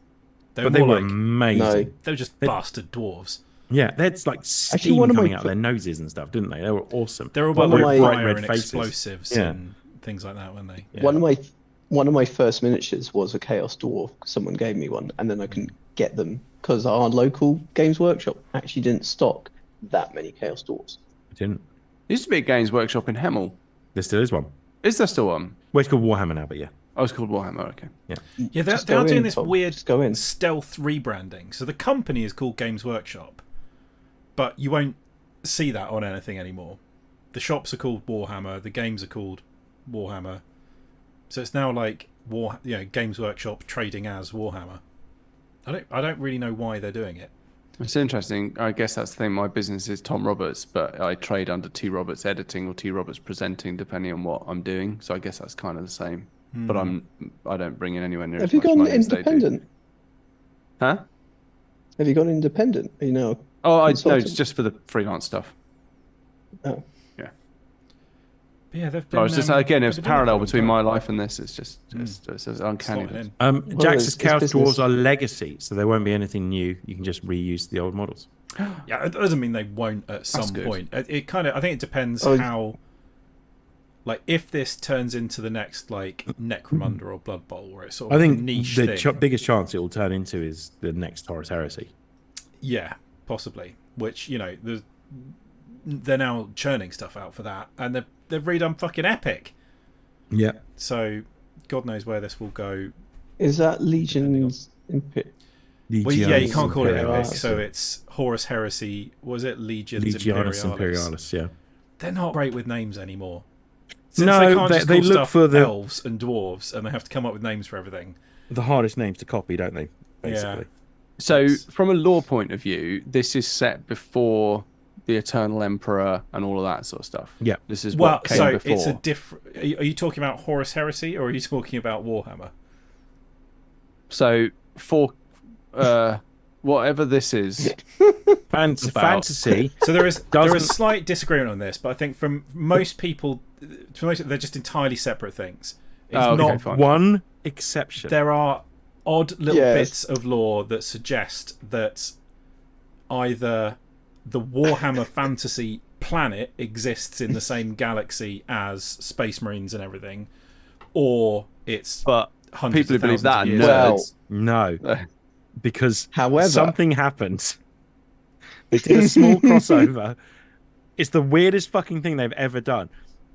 but they
more
were
like
amazing.
No.
they were just bastard dwarves.
Yeah, they had like steam
one of my
coming out of their noses and stuff, didn't they? They were awesome.
They were
But
all
with
like
bright
fire
red
and
faces.
explosives
Yeah.
and things like that, weren't they? Yeah.
One of my first miniatures was a Chaos Dwarf. Someone gave me one, and then I couldn't get them because our local Games Workshop actually didn't stock that many Chaos Dwarfs.
I didn't.
There used to be a games workshop in Hemel.
There still is one.
Is there still one?
Well, it's called Warhammer now, but yeah.
Oh, it's called Warhammer, okay.
Yeah,
Just
they are
go
doing
in,
this
Tom.
weird
Just go in.
stealth rebranding. So the company is called Games Workshop, but you won't see that on anything anymore. The shops are called Warhammer, the games are called Warhammer. So it's now like Games Workshop trading as Warhammer. I don't really know why they're doing it.
It's interesting. I guess that's the thing. My business is Tom Roberts, but I trade under T Roberts editing or T Roberts presenting, depending on what I'm doing. So I guess that's kind of the same. But I don't bring in anywhere near
Have
as
you
much
gone
money as they do.
independent?
Huh?
Have you gone independent? You know.
Oh, no,
Consultant.
it's just for the freelance stuff.
Oh.
But yeah, they've been.
No, it's just again, it's
they've been doing it
parallel
for a
between
long
my
time.
life and this. It's just it's uncanny.
Slotting in.
Jax's
it's
Chaos
business.
Dwarves are legacy, so there won't be anything new. You can just reuse the old models.
Yeah, it doesn't mean they won't at some
good.
point. It kind of, I think it depends
Oh,
how like if this turns into the next like Necromunda or Blood Bowl, where it's sort of
I
like a
think
niche
the
thing.
biggest chance it will turn into is the next Horus Heresy.
Yeah, possibly. Which, you know, they're now churning stuff out for that, and they've redone fucking Epic.
Yeah.
So God knows where this will go.
Is that Legion's
Well, yeah, you can't call it Epic,
Imperialis.
so it's Horus Heresy. Was it Legions
Legionis
Imperialis?
Imperialis, yeah.
They're not great with names anymore. Since
No,
they can't just
they
call
look
stuff
for the
elves and dwarves, and they have to come up with names for everything.
hardest names to copy, don't they? Basically.
Yeah.
So, from a lore point of view, this is set before the Eternal Emperor and all of that sort of stuff.
Yeah.
This is
Well,
what came
so
before.
it's a different. Are you talking about Horus Heresy, or are you talking about Warhammer?
So, for whatever this is,
Fantasy.
So there is
Doesn't-
slight disagreement on this, but I think from most people, they're just entirely separate things. It's
Oh, okay,
not.
fine.
One exception.
There are odd little
Yes.
bits of lore that suggest that either the Warhammer fantasy planet exists in the same galaxy as Space Marines and everything, or it's
but
hundreds
people who
of
believe that are
thousands of years
nerds.
No, because
However-
something happened. They did a small crossover. It's the weirdest fucking thing they've ever done.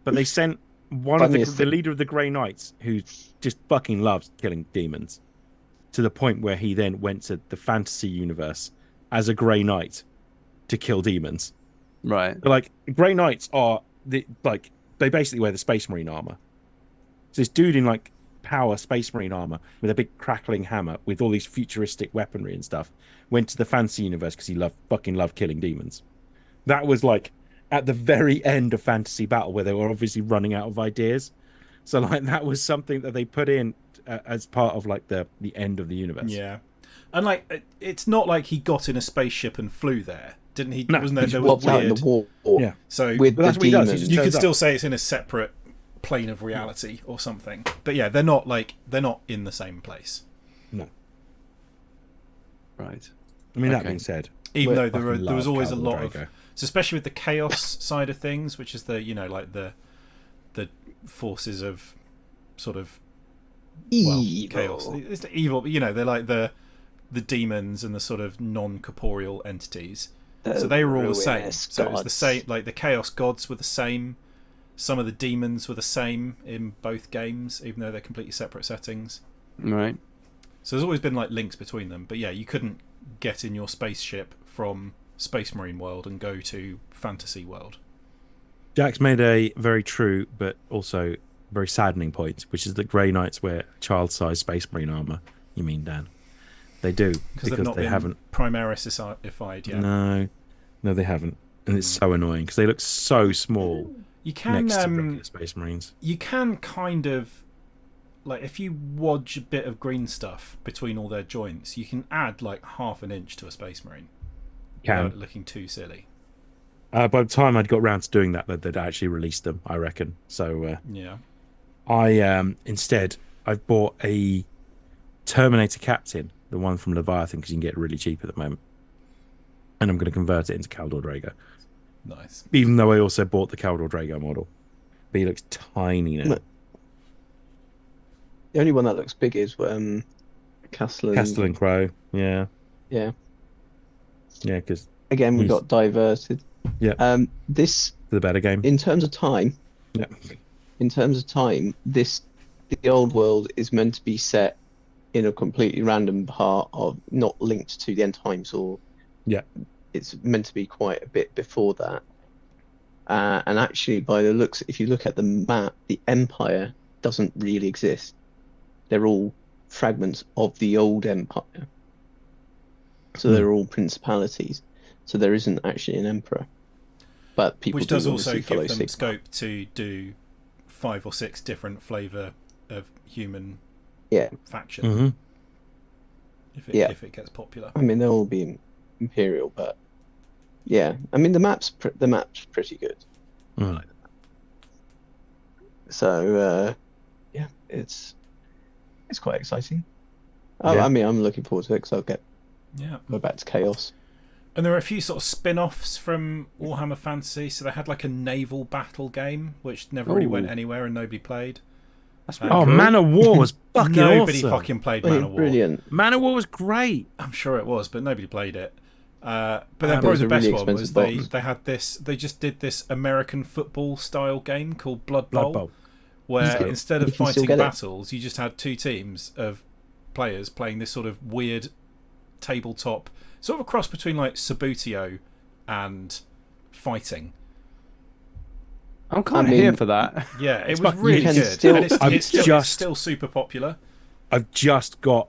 But they sent one of
Funniest
the leader of the Grey Knights, who just fucking loves killing demons, to the point where he then went to the fantasy universe as a Grey Knight to kill demons.
Right.
But like Grey Knights are they basically wear the Space Marine armor. So this dude in like power Space Marine armor with a big crackling hammer with all these futuristic weaponry and stuff went to the fantasy universe because he fucking loved killing demons. That was like at the very end of Fantasy Battle, where they were obviously running out of ideas. So like that was something that they put in as part of like the end of the universe.
Yeah, and like it's not like he got in a spaceship and flew there, didn't he?
No,
Wasn't there?
he
There
just
was
What's out in
weird.
the war?
Yeah.
So
With
But
the
that's what he does, he
demons.
just
you could
turns up.
still say it's in a separate plane of reality or something. But yeah, they're not in the same place.
No.
Right.
I mean, that
Okay.
being said,
Even
Well,
though there
fucking
was
love
always a
Khal
lot
Drago.
of, so especially with the chaos side of things, which is the like the forces of sort of
Evil.
chaos. It's the evil, but they're like the demons and the sort of non-corporeal entities. So they were all the same.
ruinous
So it was the
gods.
same. Like the chaos gods were the same. Some of the demons were the same in both games, even though they're completely separate settings.
Right.
So there's always been like links between them. But yeah, you couldn't get in your spaceship from Space Marine world and go to Fantasy world.
Jack's made a very true but also very saddening point, which is that Grey Knights wear child-sized Space Marine armor. You mean, Dan? They do
Because they've not
they
been
haven't.
Primaris-ified yet.
No, they haven't, and it's so annoying because they look so small
You can
next to regular Space Marines.
you can kind of like if you wodge a bit of green stuff between all their joints, you can add like half an inch to a Space Marine without it looking too silly.
By the time I'd got round to doing that, they'd actually released them, I reckon. So
Yeah.
I instead I've bought a Terminator Captain, the one from Leviathan, because you can get it really cheap at the moment, and I'm going to convert it into Khal Drago.
Nice.
Even though I also bought the Khal Drago model, but he looks tiny now.
No. The only one that looks big is Castellan.
Crow, yeah,
Yeah.
because
Again, we
He's-
got diverted.
Yeah.
This,
the better game.
in terms of time,
Yeah.
the old world is meant to be set in a completely random part of, not linked to the end times, or
Yeah.
it's meant to be quite a bit before that. And actually, by the looks, if you look at the map, the Empire doesn't really exist. They're all fragments of the old Empire. So they're all principalities. So there isn't actually an emperor. But people
Which
do
does also
obviously
give
follow
them
Sigmar.
scope to do 5 or 6 different flavour of human
Yeah.
faction
Mm-hmm.
if it gets popular.
I mean, they'll all be imperial, but yeah. I mean, the map's pretty good.
Mm.
So yeah, it's quite exciting.
Yeah.
I mean, I'm looking forward to it because I'll go
Yeah.
back to Chaos.
And there were a few sort of spin-offs from Warhammer Fantasy. So they had like a naval battle game, which never really went anywhere and nobody played.
That's pretty
Oh,
cool.
Man of War was fucking
Nobody
awesome.
fucking played Man of War.
Brilliant.
Man of War was great.
I'm sure it was, but nobody played it. But then
It
probably
was
the
a
best
really
one was
expensive box.
they had this. They just did this American football style game called Blood Bowl,
Blood Bowl.
where
Yeah.
instead of
You can still
fighting
get it.
battles, you just had 2 teams of players playing this sort of weird tabletop, sort of a cross between like Sabutio and fighting.
I'm kind of
mean-
here for that.
Yeah, it
It's
was
fu-
really
you can
good,
still-
and it's
just-
still super popular.
I've just got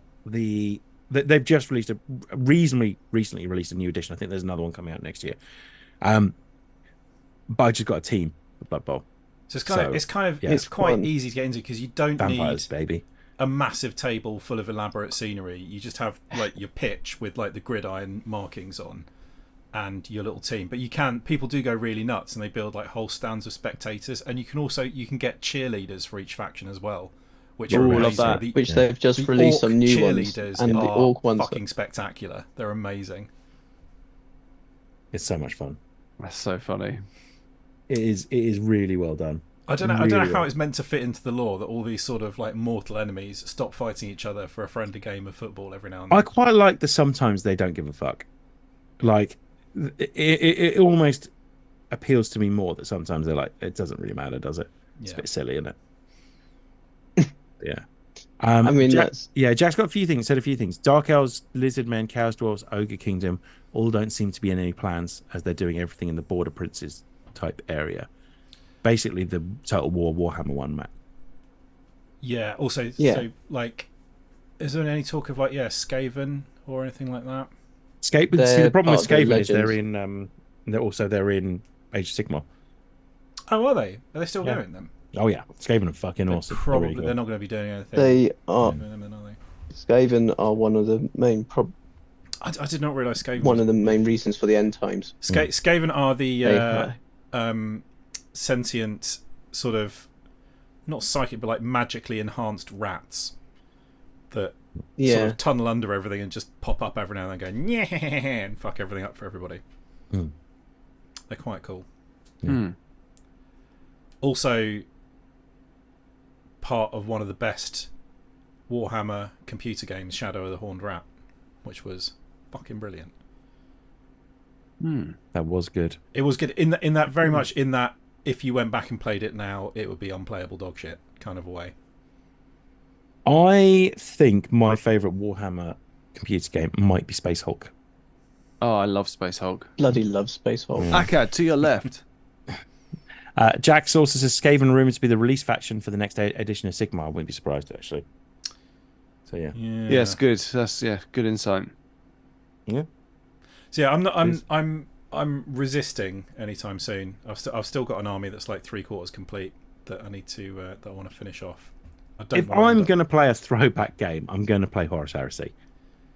they've just released a reasonably recently released a new edition. I think there's another one coming out next year. But I just got a team for Blood Bowl.
So
Yeah,
it's
it's
quite
fun.
easy to get into because you don't
Vampires,
need
baby.
a massive table full of elaborate scenery. You just have like your pitch with like the gridiron markings on and your little team. But people do go really nuts and they build like whole stands of spectators, and you can get cheerleaders for each faction as well, which are
Ooh, love
amazing.
that.
Which they've just
the
released
orc
some new ones,
cheerleaders
and the
are
orc ones.
fucking spectacular. They're amazing.
It's so much fun.
That's so funny.
It is really well done.
I don't know
Really
how
well.
it's meant to fit into the lore that all these sort of like mortal enemies stop fighting each other for a friendly game of football every now and then.
I quite like that sometimes they don't give a fuck. Like it almost appeals to me more that sometimes they're like, it doesn't really matter, does it? It's a
Yeah.
bit silly, isn't it? Yeah.
I mean, that's
Jack's got a few things. Said a few things. Dark Elves, Lizard Men, Chaos Dwarves, Ogre Kingdom all don't seem to be in any plans, as they're doing everything in the Border Princes type area. Basically, the Total War Warhammer 1 map.
Yeah. Also,
Yeah.
so like, is there any talk of like Skaven or anything like that?
See, the
They're
problem with
part of the
Skaven is they're
Legends.
in they're in Age of Sigmar.
Oh, are they? Are they still
Yeah.
doing them?
Oh yeah, Skaven are fucking
They're
awesome.
probably
really
they're
cool.
not going to be doing anything.
they are.
doing them, are they?
Skaven are one of the main
I did not realise Skaven.
one
was-
of the main reasons for the end times.
Skaven are the
They-
sentient sort of not psychic but like magically enhanced rats that sort
yeah,
of tunnel under everything and just pop up every now and then going yeah and fuck everything up for everybody.
Mm.
They're quite cool.
Hmm.
Also part of one of the best Warhammer computer games, Shadow of the Horned Rat, which was fucking brilliant.
Hmm.
That was good.
It was good in that very much in that if you went back and played it now, it would be unplayable dog shit kind of a way.
I think my favourite Warhammer computer game might be Space Hulk.
Oh, I love Space Hulk.
bloody love Space Hulk.
Yeah.
Akkad, to your left.
Jack also says Skaven rumoured to be the release faction for the next edition of Sigmar. I wouldn't be surprised actually. So yeah.
Yes, good. That's good insight.
Yeah.
So yeah, I'm not.
Yes.
I'm resisting anytime soon. I've still got an army that's like 3/4 complete that I need to that I want to finish off. I don't.
If
wanna
I'm
end up-
going to play a throwback game, I'm going to play Horus Heresy.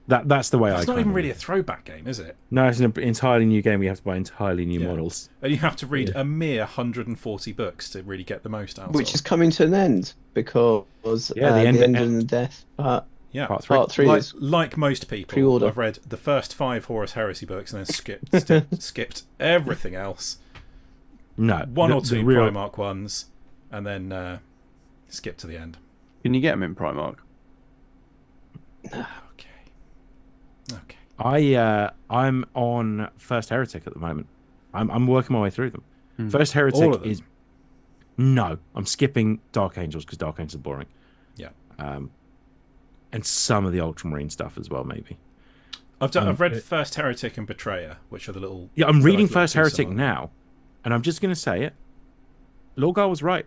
That's the way
It's
I.
not
kind
even
of-
really a throwback game, is it?
No, it's an entirely new game. We have to buy entirely new
Yeah.
models.
And you have to read a mere 140 books to really get the most out
Which
of.
is coming to an end because
Yeah,
the
the
end,
end-
and the death part,
Yeah.
Part 3.
part 3
Like,
is
like most people,
Pre-order.
I've read the first 5 Horus Heresy books and then skipped everything else.
No,
One
the-
or
the
two
real-
Primarch ones, and then skip to the end.
Can you get them in Primark?
Okay.
I'm on First Heretic at the moment. I'm working my way through them. First
All
Heretic
of them?
is no. I'm skipping Dark Angels because Dark Angels are boring.
Yeah.
And some of the Ultramarine stuff as well, maybe.
I've read First Heretic and Betrayer, which are the little.
Yeah, I'm
they're
reading
like little
First Heretic
two-song.
now, and I'm just going to say it. Lorgar was right.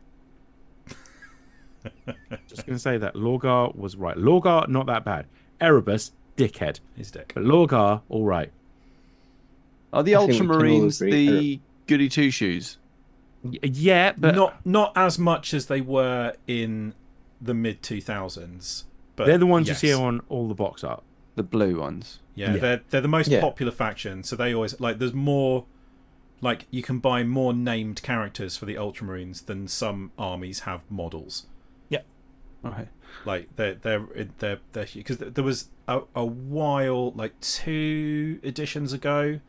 Just going to say that Lorgar was right. Lorgar not that bad. Erebus dickhead,
His dick.
but Lorgar all right.
Are the
I think we can all
Ultramarines
agree,
the goody two shoes?
Yeah, but
Not as much as they were in the mid 2000s. But
they're the ones
yes.
you see on all the box art.
The blue ones.
Yeah,
Yeah.
they're the most
Yeah.
popular faction, so they always like. There's more, like you can buy more named characters for the Ultramarines than some armies have models.
Okay.
Like they're because there was a while, like 2 editions ago,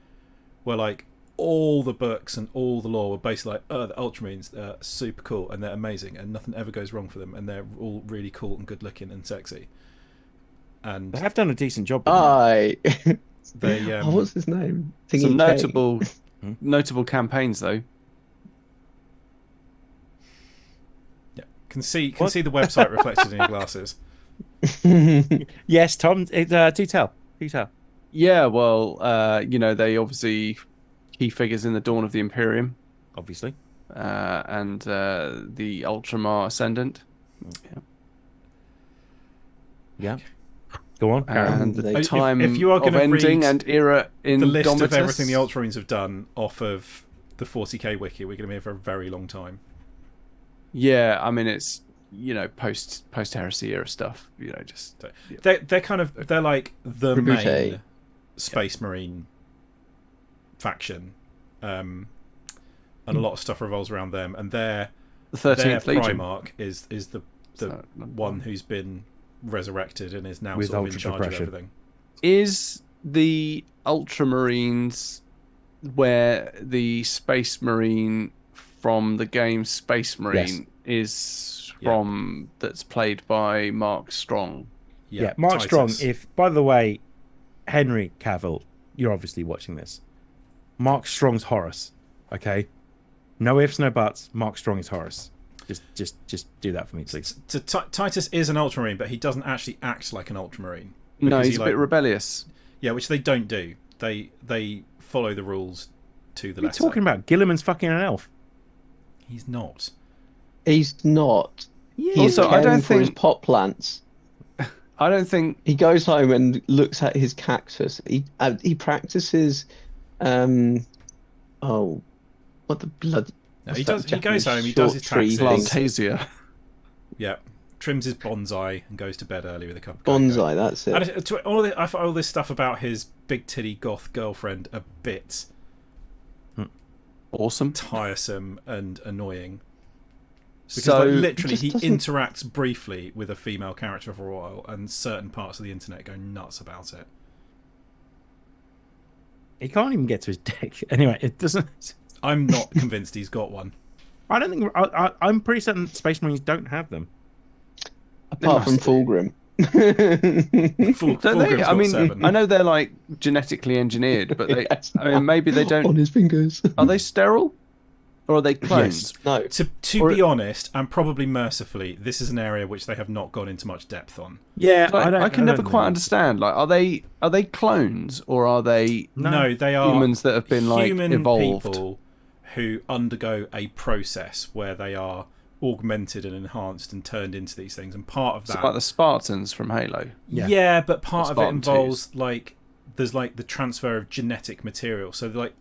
where like all the books and all the lore were basically like, oh, the Ultramarines are super cool and they're amazing and nothing ever goes wrong for them and they're all really cool and good looking and sexy. And
They have done a decent job. With them.
they
what's his name?
Some
Thingy
notable campaigns though.
can see the website reflected in your glasses.
Yes, Tom. Do tell.
Yeah, well, they obviously key figures in the Dawn of the Imperium,
Obviously.
and the Ultramar Ascendant.
Yeah. Go on.
And the
If
time
you are
of
gonna
ending
read
and era in
The list
Domitus.
of everything the Ultramarines have done off of the 40k wiki, we're going to be here for a very long time.
Yeah, I mean it's post heresy era stuff. Just
They're like the
Tribute.
main Space Marine faction, and a lot of stuff revolves around them. And their
the 13th Legion.
Primarch is the
So,
one who's been resurrected and is now
With
sort of in
ultra
charge
depression.
of everything.
Is the Ultramarines where the Space Marine from the game Space Marine is from, that's played by Mark Strong?
Yeah, Mark
Titus.
Strong. By the way, Henry Cavill, you're obviously watching this. Mark Strong's Horus. Okay, no ifs, no buts. Mark Strong is Horus. Just do that for me, please.
Titus is an Ultramarine, but he doesn't actually act like an Ultramarine.
No,
because
he's a bit rebellious.
Yeah, which they don't do. They follow the rules to the
What are you
letter.
talking about? Gilliman's fucking an elf.
He's not.
He's not. He's
Also, I
caring
don't
for his
think-
pot plants.
I don't think
He goes home and looks at his cactus. He practices. What the blood?
No,
what's
he
that
does. He
Japanese
goes home. He does his
short tree
taxes.
thing?
Plantasia.
Yeah, trims his bonsai and goes to bed early with a cup of cocoa.
Bonsai, that's
And
it.
I find all this stuff about his big titty goth girlfriend a bit
Awesome.
tiresome and annoying. Because
So
like, literally,
It
he
just doesn't-
interacts briefly with a female character for a while, and certain parts of the internet go nuts about it.
He can't even get to his dick. Anyway, it doesn't.
I'm not convinced he's got one.
I don't think. I'm pretty certain Space Marines don't have them.
Apart from
must do.
Fulgrim.
Full,
don't they?
Fulgrim's
I
got
mean,
7.
I know they're like genetically engineered, but they.
Yes.
I mean, maybe they
On
don't.
his fingers.
Are they sterile, or are they clones?
No.
To
Or-
be honest, and probably mercifully, this is an area which they have not gone into much depth on.
Yeah,
I can never
don't
quite
know.
understand. Like, are they clones or are they
No, they are
humans that have been like
human
evolved?
people who undergo a process where they are augmented and enhanced and turned into these things, and part of
So
that,
like the Spartans from Halo.
yeah, but part
Or
of it
Spartan
involves like there's like the transfer of genetic material. So like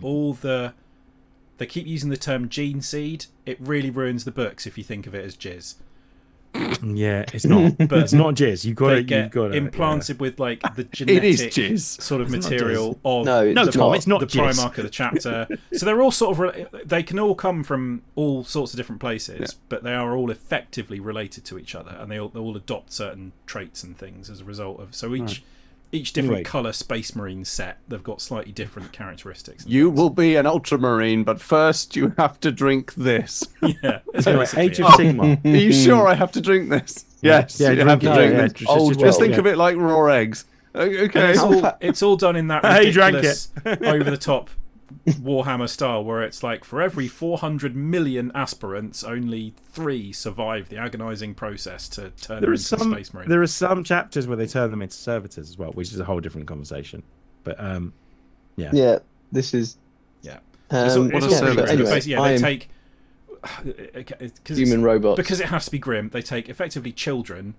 they keep using the term gene seed. It really ruins the books if you think of it as jizz.
Yeah, it's not.
But
It's not jizz. You got
They
it. You
get
got it.
implanted with like the genetic
It is jizz.
sort of
It's not
material of
No,
No,
it's
Tom,
not.
it's not
the
jizz.
Primarch of the chapter. So they're all sort of they can all come from all sorts of different places,
Yeah.
but they are all effectively related to each other, and they all adopt certain traits and things as a result of. So each different
Anyway.
colour Space Marine set, they've got slightly different characteristics. and
You
things.
will be an Ultramarine, but first you have to drink this.
Yeah. It's
Anyway,
basically
Age
it.
of Sigmar.
Are you sure I have to drink this? Yes,
Yeah,
you
drink
have to
it.
drink
Yeah,
this.
just-
Old
Just think
yeah.
of it like raw eggs. Okay.
And it's all done in that
He drank
ridiculous, over the top Warhammer style, where it's like for every 400 million aspirants, only 3 survive the agonising process to turn them
There are
into
some.
Space Marine.
There are some chapters where they turn them into servitors as well, which is a whole different conversation. But
Yeah, this is.
Yeah.
It's all-
It's
what
all
a
pretty
service.
grim.
Anyway,
Basically, yeah,
I
they
am
take
human robots.
because it has to be grim. They take effectively children,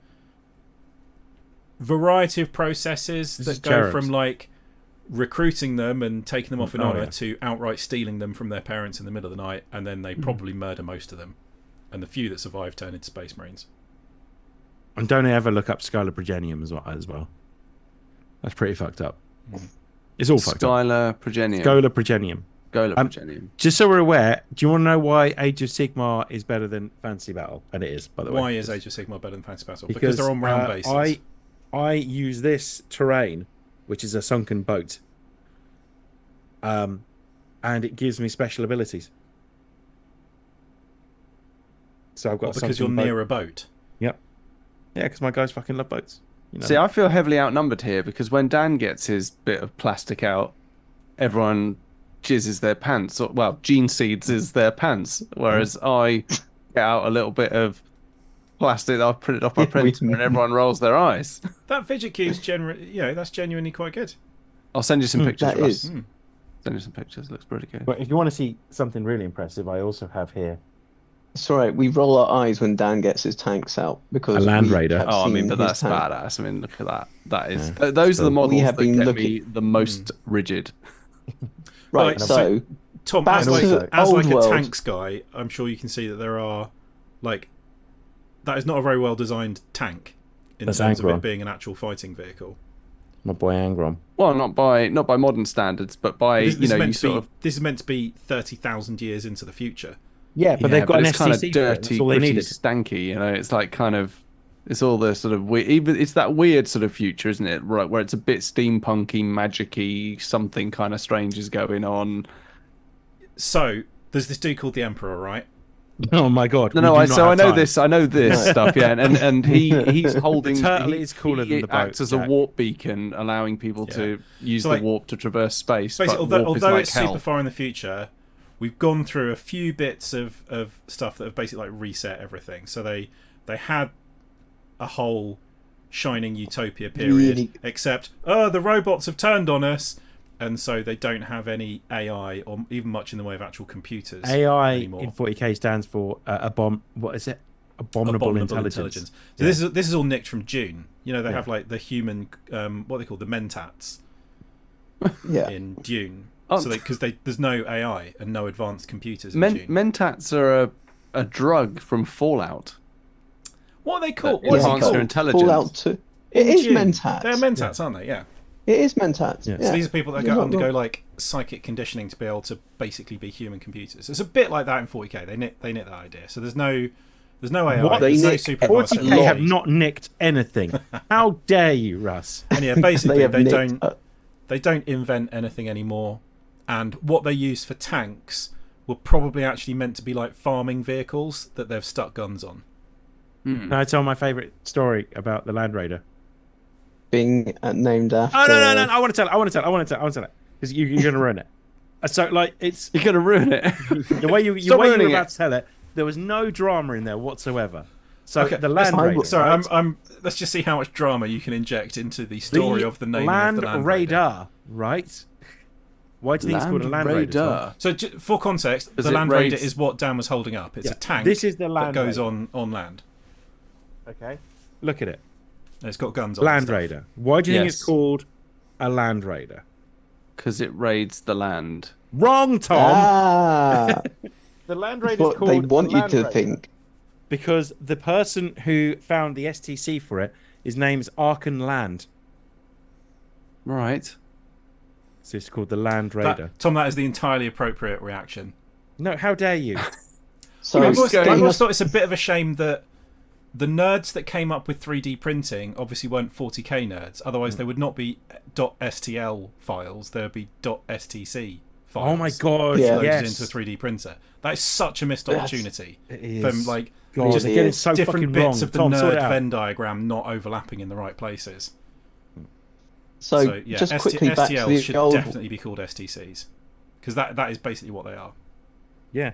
variety of processes
This
that
is
go
cherubs.
from like recruiting them and taking them off in
Oh,
honour
yeah.
to outright stealing them from their parents in the middle of the night, and then they probably murder most of them, and the few that survive turn into Space Marines.
and don't ever look up Skylar Progenium as well. That's pretty fucked up. It's all fucked up.
Skylar Progenium.
Skylar Progenium.
Skylar
Um,
Progenium.
Just so we're aware, do you want to know why Age of Sigmar is better than Fantasy Battle? And it is, by the way.
Why is Age of Sigmar better than Fantasy Battle? Because they're on round bases.
I use this terrain, which is a sunken boat, and it gives me special abilities. So I've got
because you're near a boat.
Yep. Yeah, because my guys fucking love boats. You know?
See, I feel heavily outnumbered here because when Dan gets his bit of plastic out, everyone jizzes their pants. Or, well, Gene Seeds is their pants, whereas I get out a little bit of plastic that I've printed off my printer and everyone rolls their eyes.
That fidget cube's that's genuinely quite good.
I'll send you some pictures,
that
Russ.
is.
Send you some pictures. It looks pretty good.
But if you want to see something really impressive, I also have here
It's all right. We roll our eyes when Dan gets his tanks out because
A Land
we
Raider.
have
Oh, I
seen
mean, but
his
that's
tank.
badass. I mean, look at that. That is. Those are the models
We have
that
been
get
looking-
me the most rigid.
Right,
Right,
so
Tom,
Back
as
to
as
old
a
world.
tanks guy, I'm sure you can see that there are that is not a very well designed tank in
That's
terms of
Angron.
it being an actual fighting vehicle.
my boy Angron.
Well, not by modern standards, but by
This, this, is
you
meant to
sort
be,
of.
this is meant to be 30,000 years into the future.
Yeah, but
Yeah,
they've got an
it's kind of
STC for it.
dirty,
That's all they
gritty,
needed.
stanky. You know, it's like kind of. It's all the sort of weird. Even it's that weird sort of future, isn't it? Right, where it's a bit steampunky, magic-y, something kind of strange is going on.
So there's this dude called the Emperor, right?
Oh my god!
No,
we
no.
do
I
not
so I
have
know
time.
this. I know this
No.
stuff. Yeah, and he's holding.
The turtle
he,
is cooler
he
than the boat,
acts as a
Jack.
warp beacon, allowing people to use
So,
the
like,
warp to traverse space.
Basically,
but warp
although
is like
it's
hell.
super far in the future, we've gone through a few bits of stuff that have basically like reset everything. So they had a whole shining utopia period,
Really?
except the robots have turned on us, and so they don't have any AI or even much in the way of actual computers
AI
anymore.
in 40k stands for what is it? Abominable intelligence.
So this is all nicked from Dune. You know, they have like the human what they call the mentats
yeah,
in Dune.
Oh.
So because there's no AI and no advanced computers in Dune.
Mentats are a drug from Fallout.
What are they called?
Yeah,
What is it
enhance
called?
your intelligence.
Fallout 2. It
In
is
Dune.
mentats.
They're mentats, aren't they? Yeah.
It is mentats.
Yeah.
Yeah.
So these are people that
You're not
undergo
wrong.
like psychic conditioning to be able to basically be human computers. It's a bit like that in 40k. They knit that idea. So there's no AI.
What?
There's
They
no
nick
super
40k have not nicked anything. How dare you, Russ?
And yeah, basically
have
they
nicked,
don't invent anything anymore. And what they use for tanks were probably actually meant to be like farming vehicles that they've stuck guns on.
Can I tell my favourite story about the Land Raider?
being named after.
Oh no! I want to tell it because you're going to ruin it. So like it's
You're gonna ruin it.
the way you
Stop
were
ruining
about
it.
to tell it. There was no drama in there whatsoever. So
Okay,
the Land
I
Raider.
will-
Sorry,
right?
I'm. Let's just see how much drama you can inject into the story of the name
Land
of the Land
Raider,
Raider.
right? Why do you think it's called a Land Raider? Tom?
So for context,
Does
the
it
Land Raider
raise-
is what Dan was holding up. It's
Yeah,
a tank.
this is the
that
Land
goes
Raider.
on land.
Okay, look at it.
And it's got guns on. and
Land
stuff.
Raider. Why do you think
Yes.
it's called a Land Raider?
Because it raids the land.
Wrong, Tom.
Ah,
The Land
that's
Raider is
what
called
they want you
Land
to
Raider
think.
because the person who found the STC for it, his name's Arkan Land.
Right.
So it's called the Land Raider.
Tom, that is the entirely appropriate reaction.
No, how dare you?
So
I've always,
going-
I've always thought it's a bit of a shame that the nerds that came up with 3D printing obviously weren't 40k nerds. Otherwise, there would not be .stl files. There would be .stc files.
Oh my god,
Yeah.
Loaded
yes.
into a 3D printer. That is such a missed
Yes.
opportunity.
It is.
From like
God,
just
they're getting
is.
so
different
fucking
bits
wrong.
of the
Tom, sort it
nerd
out.
Venn diagram not overlapping in the right places.
So
yeah,
just quickly back to
STLs should
the old.
definitely be called STCs because that is basically what they are.
Yeah.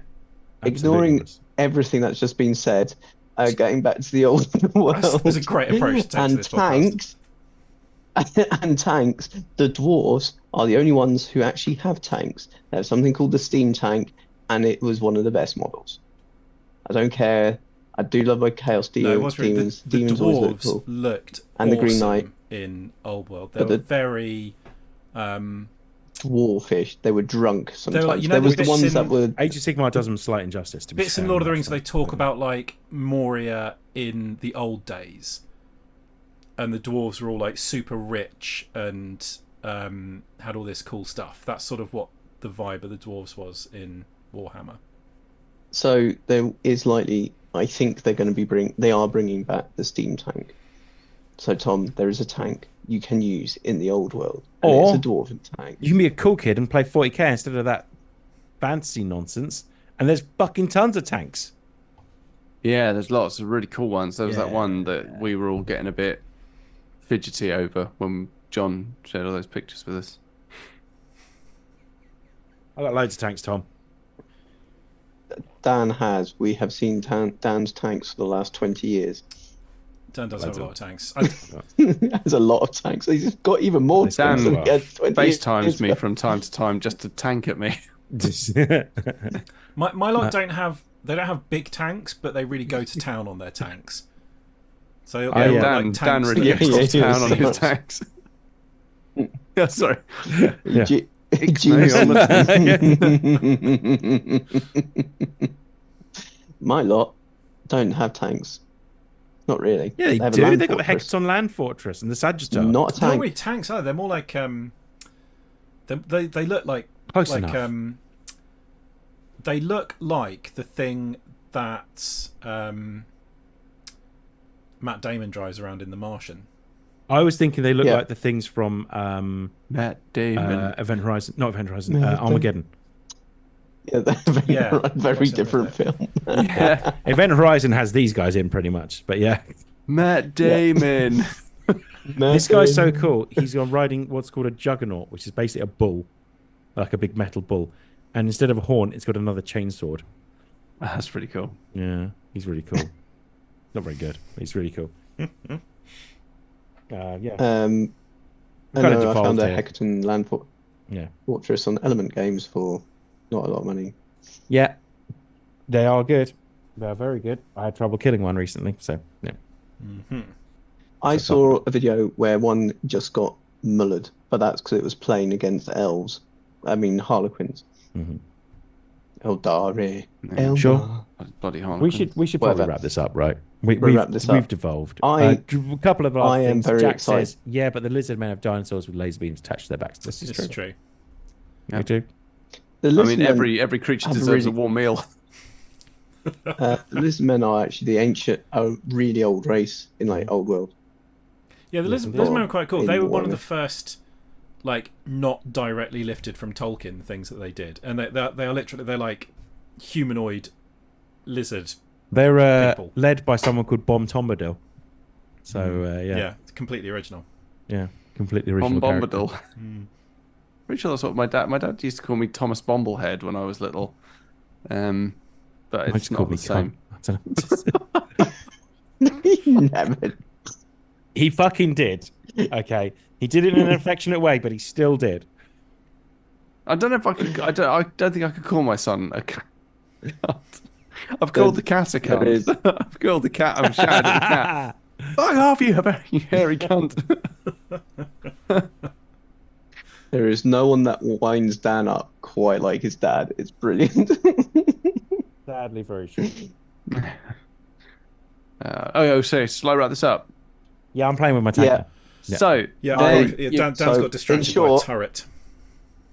Ignoring
Absolutely.
everything that's just been said, getting back to the old world.
That's a great approach to take to
and
this podcast.
tanks, the dwarves are the only ones who actually have tanks. They have something called the steam tank, and it was one of the best models. I don't care. I do love my Chaos
No, it was really,
Demons.
the
Demons always look
dwarves
cool.
looked
And the Green
awesome
Knight.
in Old World. They
But
were
the-
very.
Dwarfish. They were drunk sometimes.
you know
there
the
was the
bits
ones
in-
that were.
Age of Sigmar does them slight injustice. To be
Bits in
fair,
Lord of the
on
Rings,
that
they
front.
talk about like Moria in the old days, and the dwarves were all like super rich and had all this cool stuff. That's sort of what the vibe of the dwarves was in Warhammer.
So there is likely. I think they're going to be They are bringing back the steam tank. So Tom, there is a tank you can use in the old world, and
Or-
it's a dwarven tank.
You can be a cool kid and play 40k instead of that fantasy nonsense, and there's fucking tons of tanks.
Yeah, there's lots of really cool ones. There was that one
Yeah.
that we were all getting a bit fidgety over when John shared all those pictures with us.
I got loads of tanks, Tom.
Dan has. We have seen Dan's tanks for the last 20 years.
Dan does have a lot of tanks.
There's a lot of tanks. He's got even more
This
tanks than
Dan
he had 20
FaceTimes
years
me
ago.
from time to time just to tank at me.
My lot don't have big tanks, but they really go to town on their tanks. So
Oh, yeah.
Dan
tanks
really
that-
gets to
yeah,
town on
yeah.
his tanks. Yeah, sorry.
Yeah.
Genius.
on
My lot don't have tanks. Not really.
Yeah, they
have a
do.
land
They've got the
fortress.
Hekaton Land Fortress and the Sagittarius.
Not a
They're not
tank.
really tanks, are they? They're more like they look like
Close
like
enough.
they look like the thing that Matt Damon drives around in The Martian.
I was thinking they look
Yeah.
like the things from
Matt Damon.
Event Horizon. Not Event Horizon.
Matt
Armageddon.
Yeah, they're
Yeah.
a very
What's it
different
with
film.
Yeah.
Event Horizon has these guys in pretty much. But yeah,
Matt Damon.
this guy's so cool. He's on riding what's called a juggernaut, which is basically a bull, like a big metal bull. And instead of a horn, it's got another chainsword.
That's pretty cool.
Yeah, he's really cool. Not very good. But he's really cool. Yeah.
I
Kind of
know I found
devolved
a
here.
Hekaton Land
Yeah.
Fortress on Element Games for not a lot of money.
Yeah. They are good. They are very good. I had trouble killing one recently, so yeah.
I
So
saw a video where one just got mullered, but that's because it was playing against elves. I mean, Harlequins.
Mhm.
Eldari.
Yeah,
Sure.
Bloody Harlequin.
We should probably
Whatever.
wrap this up, right?
We'll
We've
wrap this up.
we've devolved.
I
a couple of other
am
things.
very
Jack
excited.
says, yeah, but the lizard men have dinosaurs with laser beams attached to their backs. This is
This
true.
is true.
We do.
The
I mean,
lizardmen,
every creature
have a
deserves a
really-
warm meal.
the lizardmen are actually the ancient, really old race in like old world.
Yeah, the
Yes,
lizard
indeed.
men were quite cool.
In
They were one of the
Warhammer.
first, like, not directly lifted from Tolkien things that they did, and they are literally they're like humanoid lizard.
They're
People.
led by someone called Bom Tombadil. So
Yeah, it's completely original.
yeah, completely
Tom
original. character.
Bombadil. Pretty sure that's what my dad used to call me Thomas Bomblehead when I was little. But
I
it's
just
not
called
the
me
same.
cunt. I don't know.
Never.
He fucking did. Okay, he did it in an affectionate way, but he still did.
I don't know if I could. I don't think I could call my son a cat. I've called the cat a
There is-
cunt. I've called the cat. I've shouted at the cat. Fuck off, you hairy cunt.
There is no one that winds Dan up quite like his dad. It's brilliant.
Sadly, very true.
So slow wrap this up.
Yeah, I'm playing with my tank.
Yeah.
So
Yeah,
there-
Dan's
so,
got distracted
in short-
by a turret.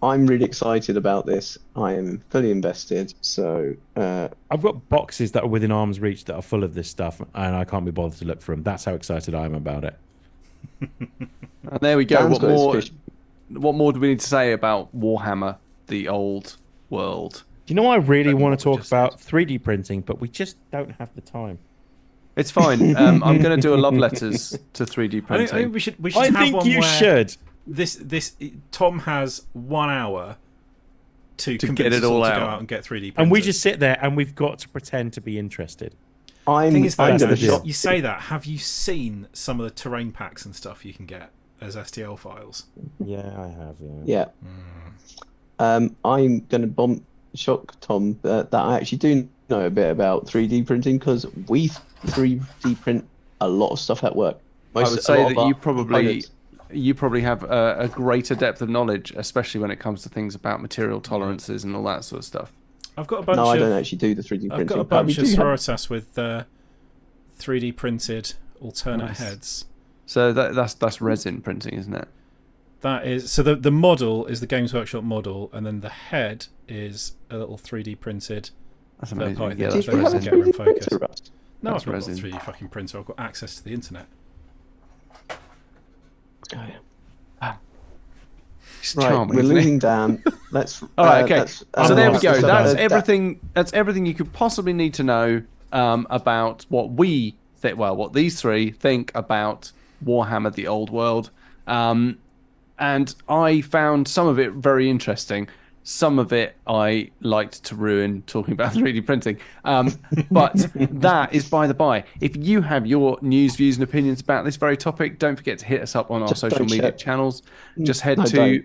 I'm really excited about this. I am fully invested. So
I've got boxes that are within arm's reach that are full of this stuff, and I can't be bothered to look for them. That's how excited I am about it.
and there we go.
Dan's
What
got his
more?
fish.
What more do we need to say about Warhammer, the old world?
Do you know what I really
Like
want
what
to
we
talk
just
about? 3D printing, but we just don't have the time.
It's fine. I'm going to do a love letters to 3D
I
printing.
think we should
I
have
think
one
you
where
should.
this Tom has 1 hour to
get
convince
it
us
all
to
out.
go out and get 3D printers.
And we just sit there and we've got to pretend to be interested.
I'm,
thing is,
I'm
though,
going to
the deal.
shop.
you say that. Have you seen some of the terrain packs and stuff you can get as STL files?
Yeah, I have.
Yeah. I'm going to shock Tom that I actually do know a bit about 3D printing because we 3D print a lot of stuff at work.
I would
a
say
lot of
that
our
you
components-
probably have a greater depth of knowledge, especially when it comes to things about material tolerances and all that sort of stuff.
I've got a bunch
No, I
of
don't actually do the 3D printing.
I've got a
but we
bunch of
do have-
Sororitas with 3D printed alternate
Nice.
heads.
So that's resin printing, isn't it?
That is so. The model is the Games Workshop model, and then the head is a little 3D printed.
That's
Third
amazing.
party
Yeah,
thing.
that's
Do you have a
resin.
Get her in
3D
focus.
printer, Russ?
No,
That's
I've not got a
resin.
3D fucking printer. I've got access to the internet.
Oh, yeah. Right,
charming,
we're
isn't he?
losing Dan. Let's.
All right, okay. So there we
lost
go.
this
That's
guy.
everything. That's everything you could possibly need to know about what we think. Well, what these three think about Warhammer: The Old World. And I found some of it very interesting. Some of it I liked to ruin talking about 3D printing. But that is by the by. If you have your news, views, and opinions about this very topic, don't forget to hit us up on our
Just
social
don't
media
share.
channels. Just head
No,
to
don't.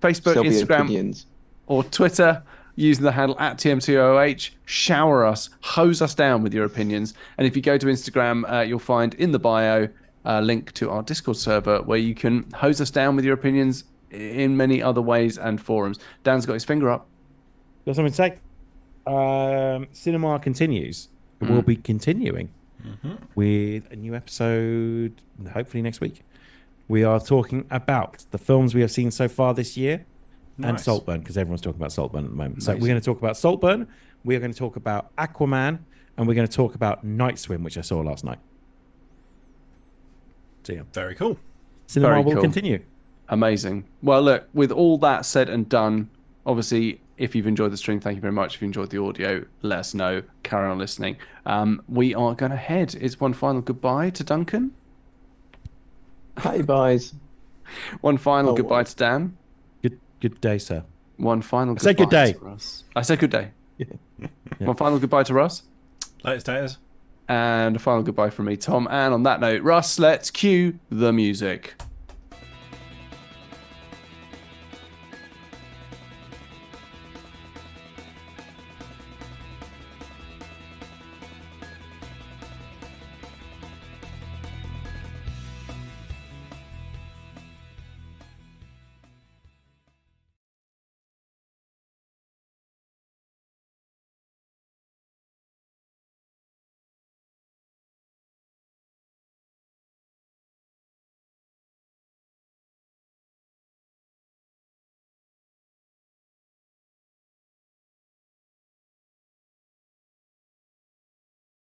Facebook,
Still be
Instagram,
opinions.
or Twitter using the handle at TM2OH. Shower us, hose us down with your opinions. And if you go to Instagram, you'll find in the bio a link to our Discord server where you can hose us down with your opinions in many other ways and forums. Dan's got his finger up.
Got something to say? Cinema continues. We'll be continuing with a new episode hopefully next week. We are talking about the films we have seen so far this year and
Nice.
Saltburn, because everyone's talking about Saltburn at the moment. So
Amazing.
we're going to talk about Saltburn, we're going to talk about Aquaman, and we're going to talk about Night Swim, which I saw last night. So yeah,
Very cool.
cinema
Very
will
cool.
continue.
Amazing. Well, look, with all that said and done, obviously, if you've enjoyed the stream, thank you very much. If you enjoyed the audio, let us know. Carry on listening. We are going to head. Is one final goodbye to Duncan?
Hey, guys.
One final
Oh,
goodbye
well.
to Dan?
Good day, sir.
One final goodbye
Say good day.
to Russ. I said good day.
Yeah.
One final goodbye to Russ.
Latest taters.
And a final goodbye from me, Tom. And on that note, Russ, let's cue the music.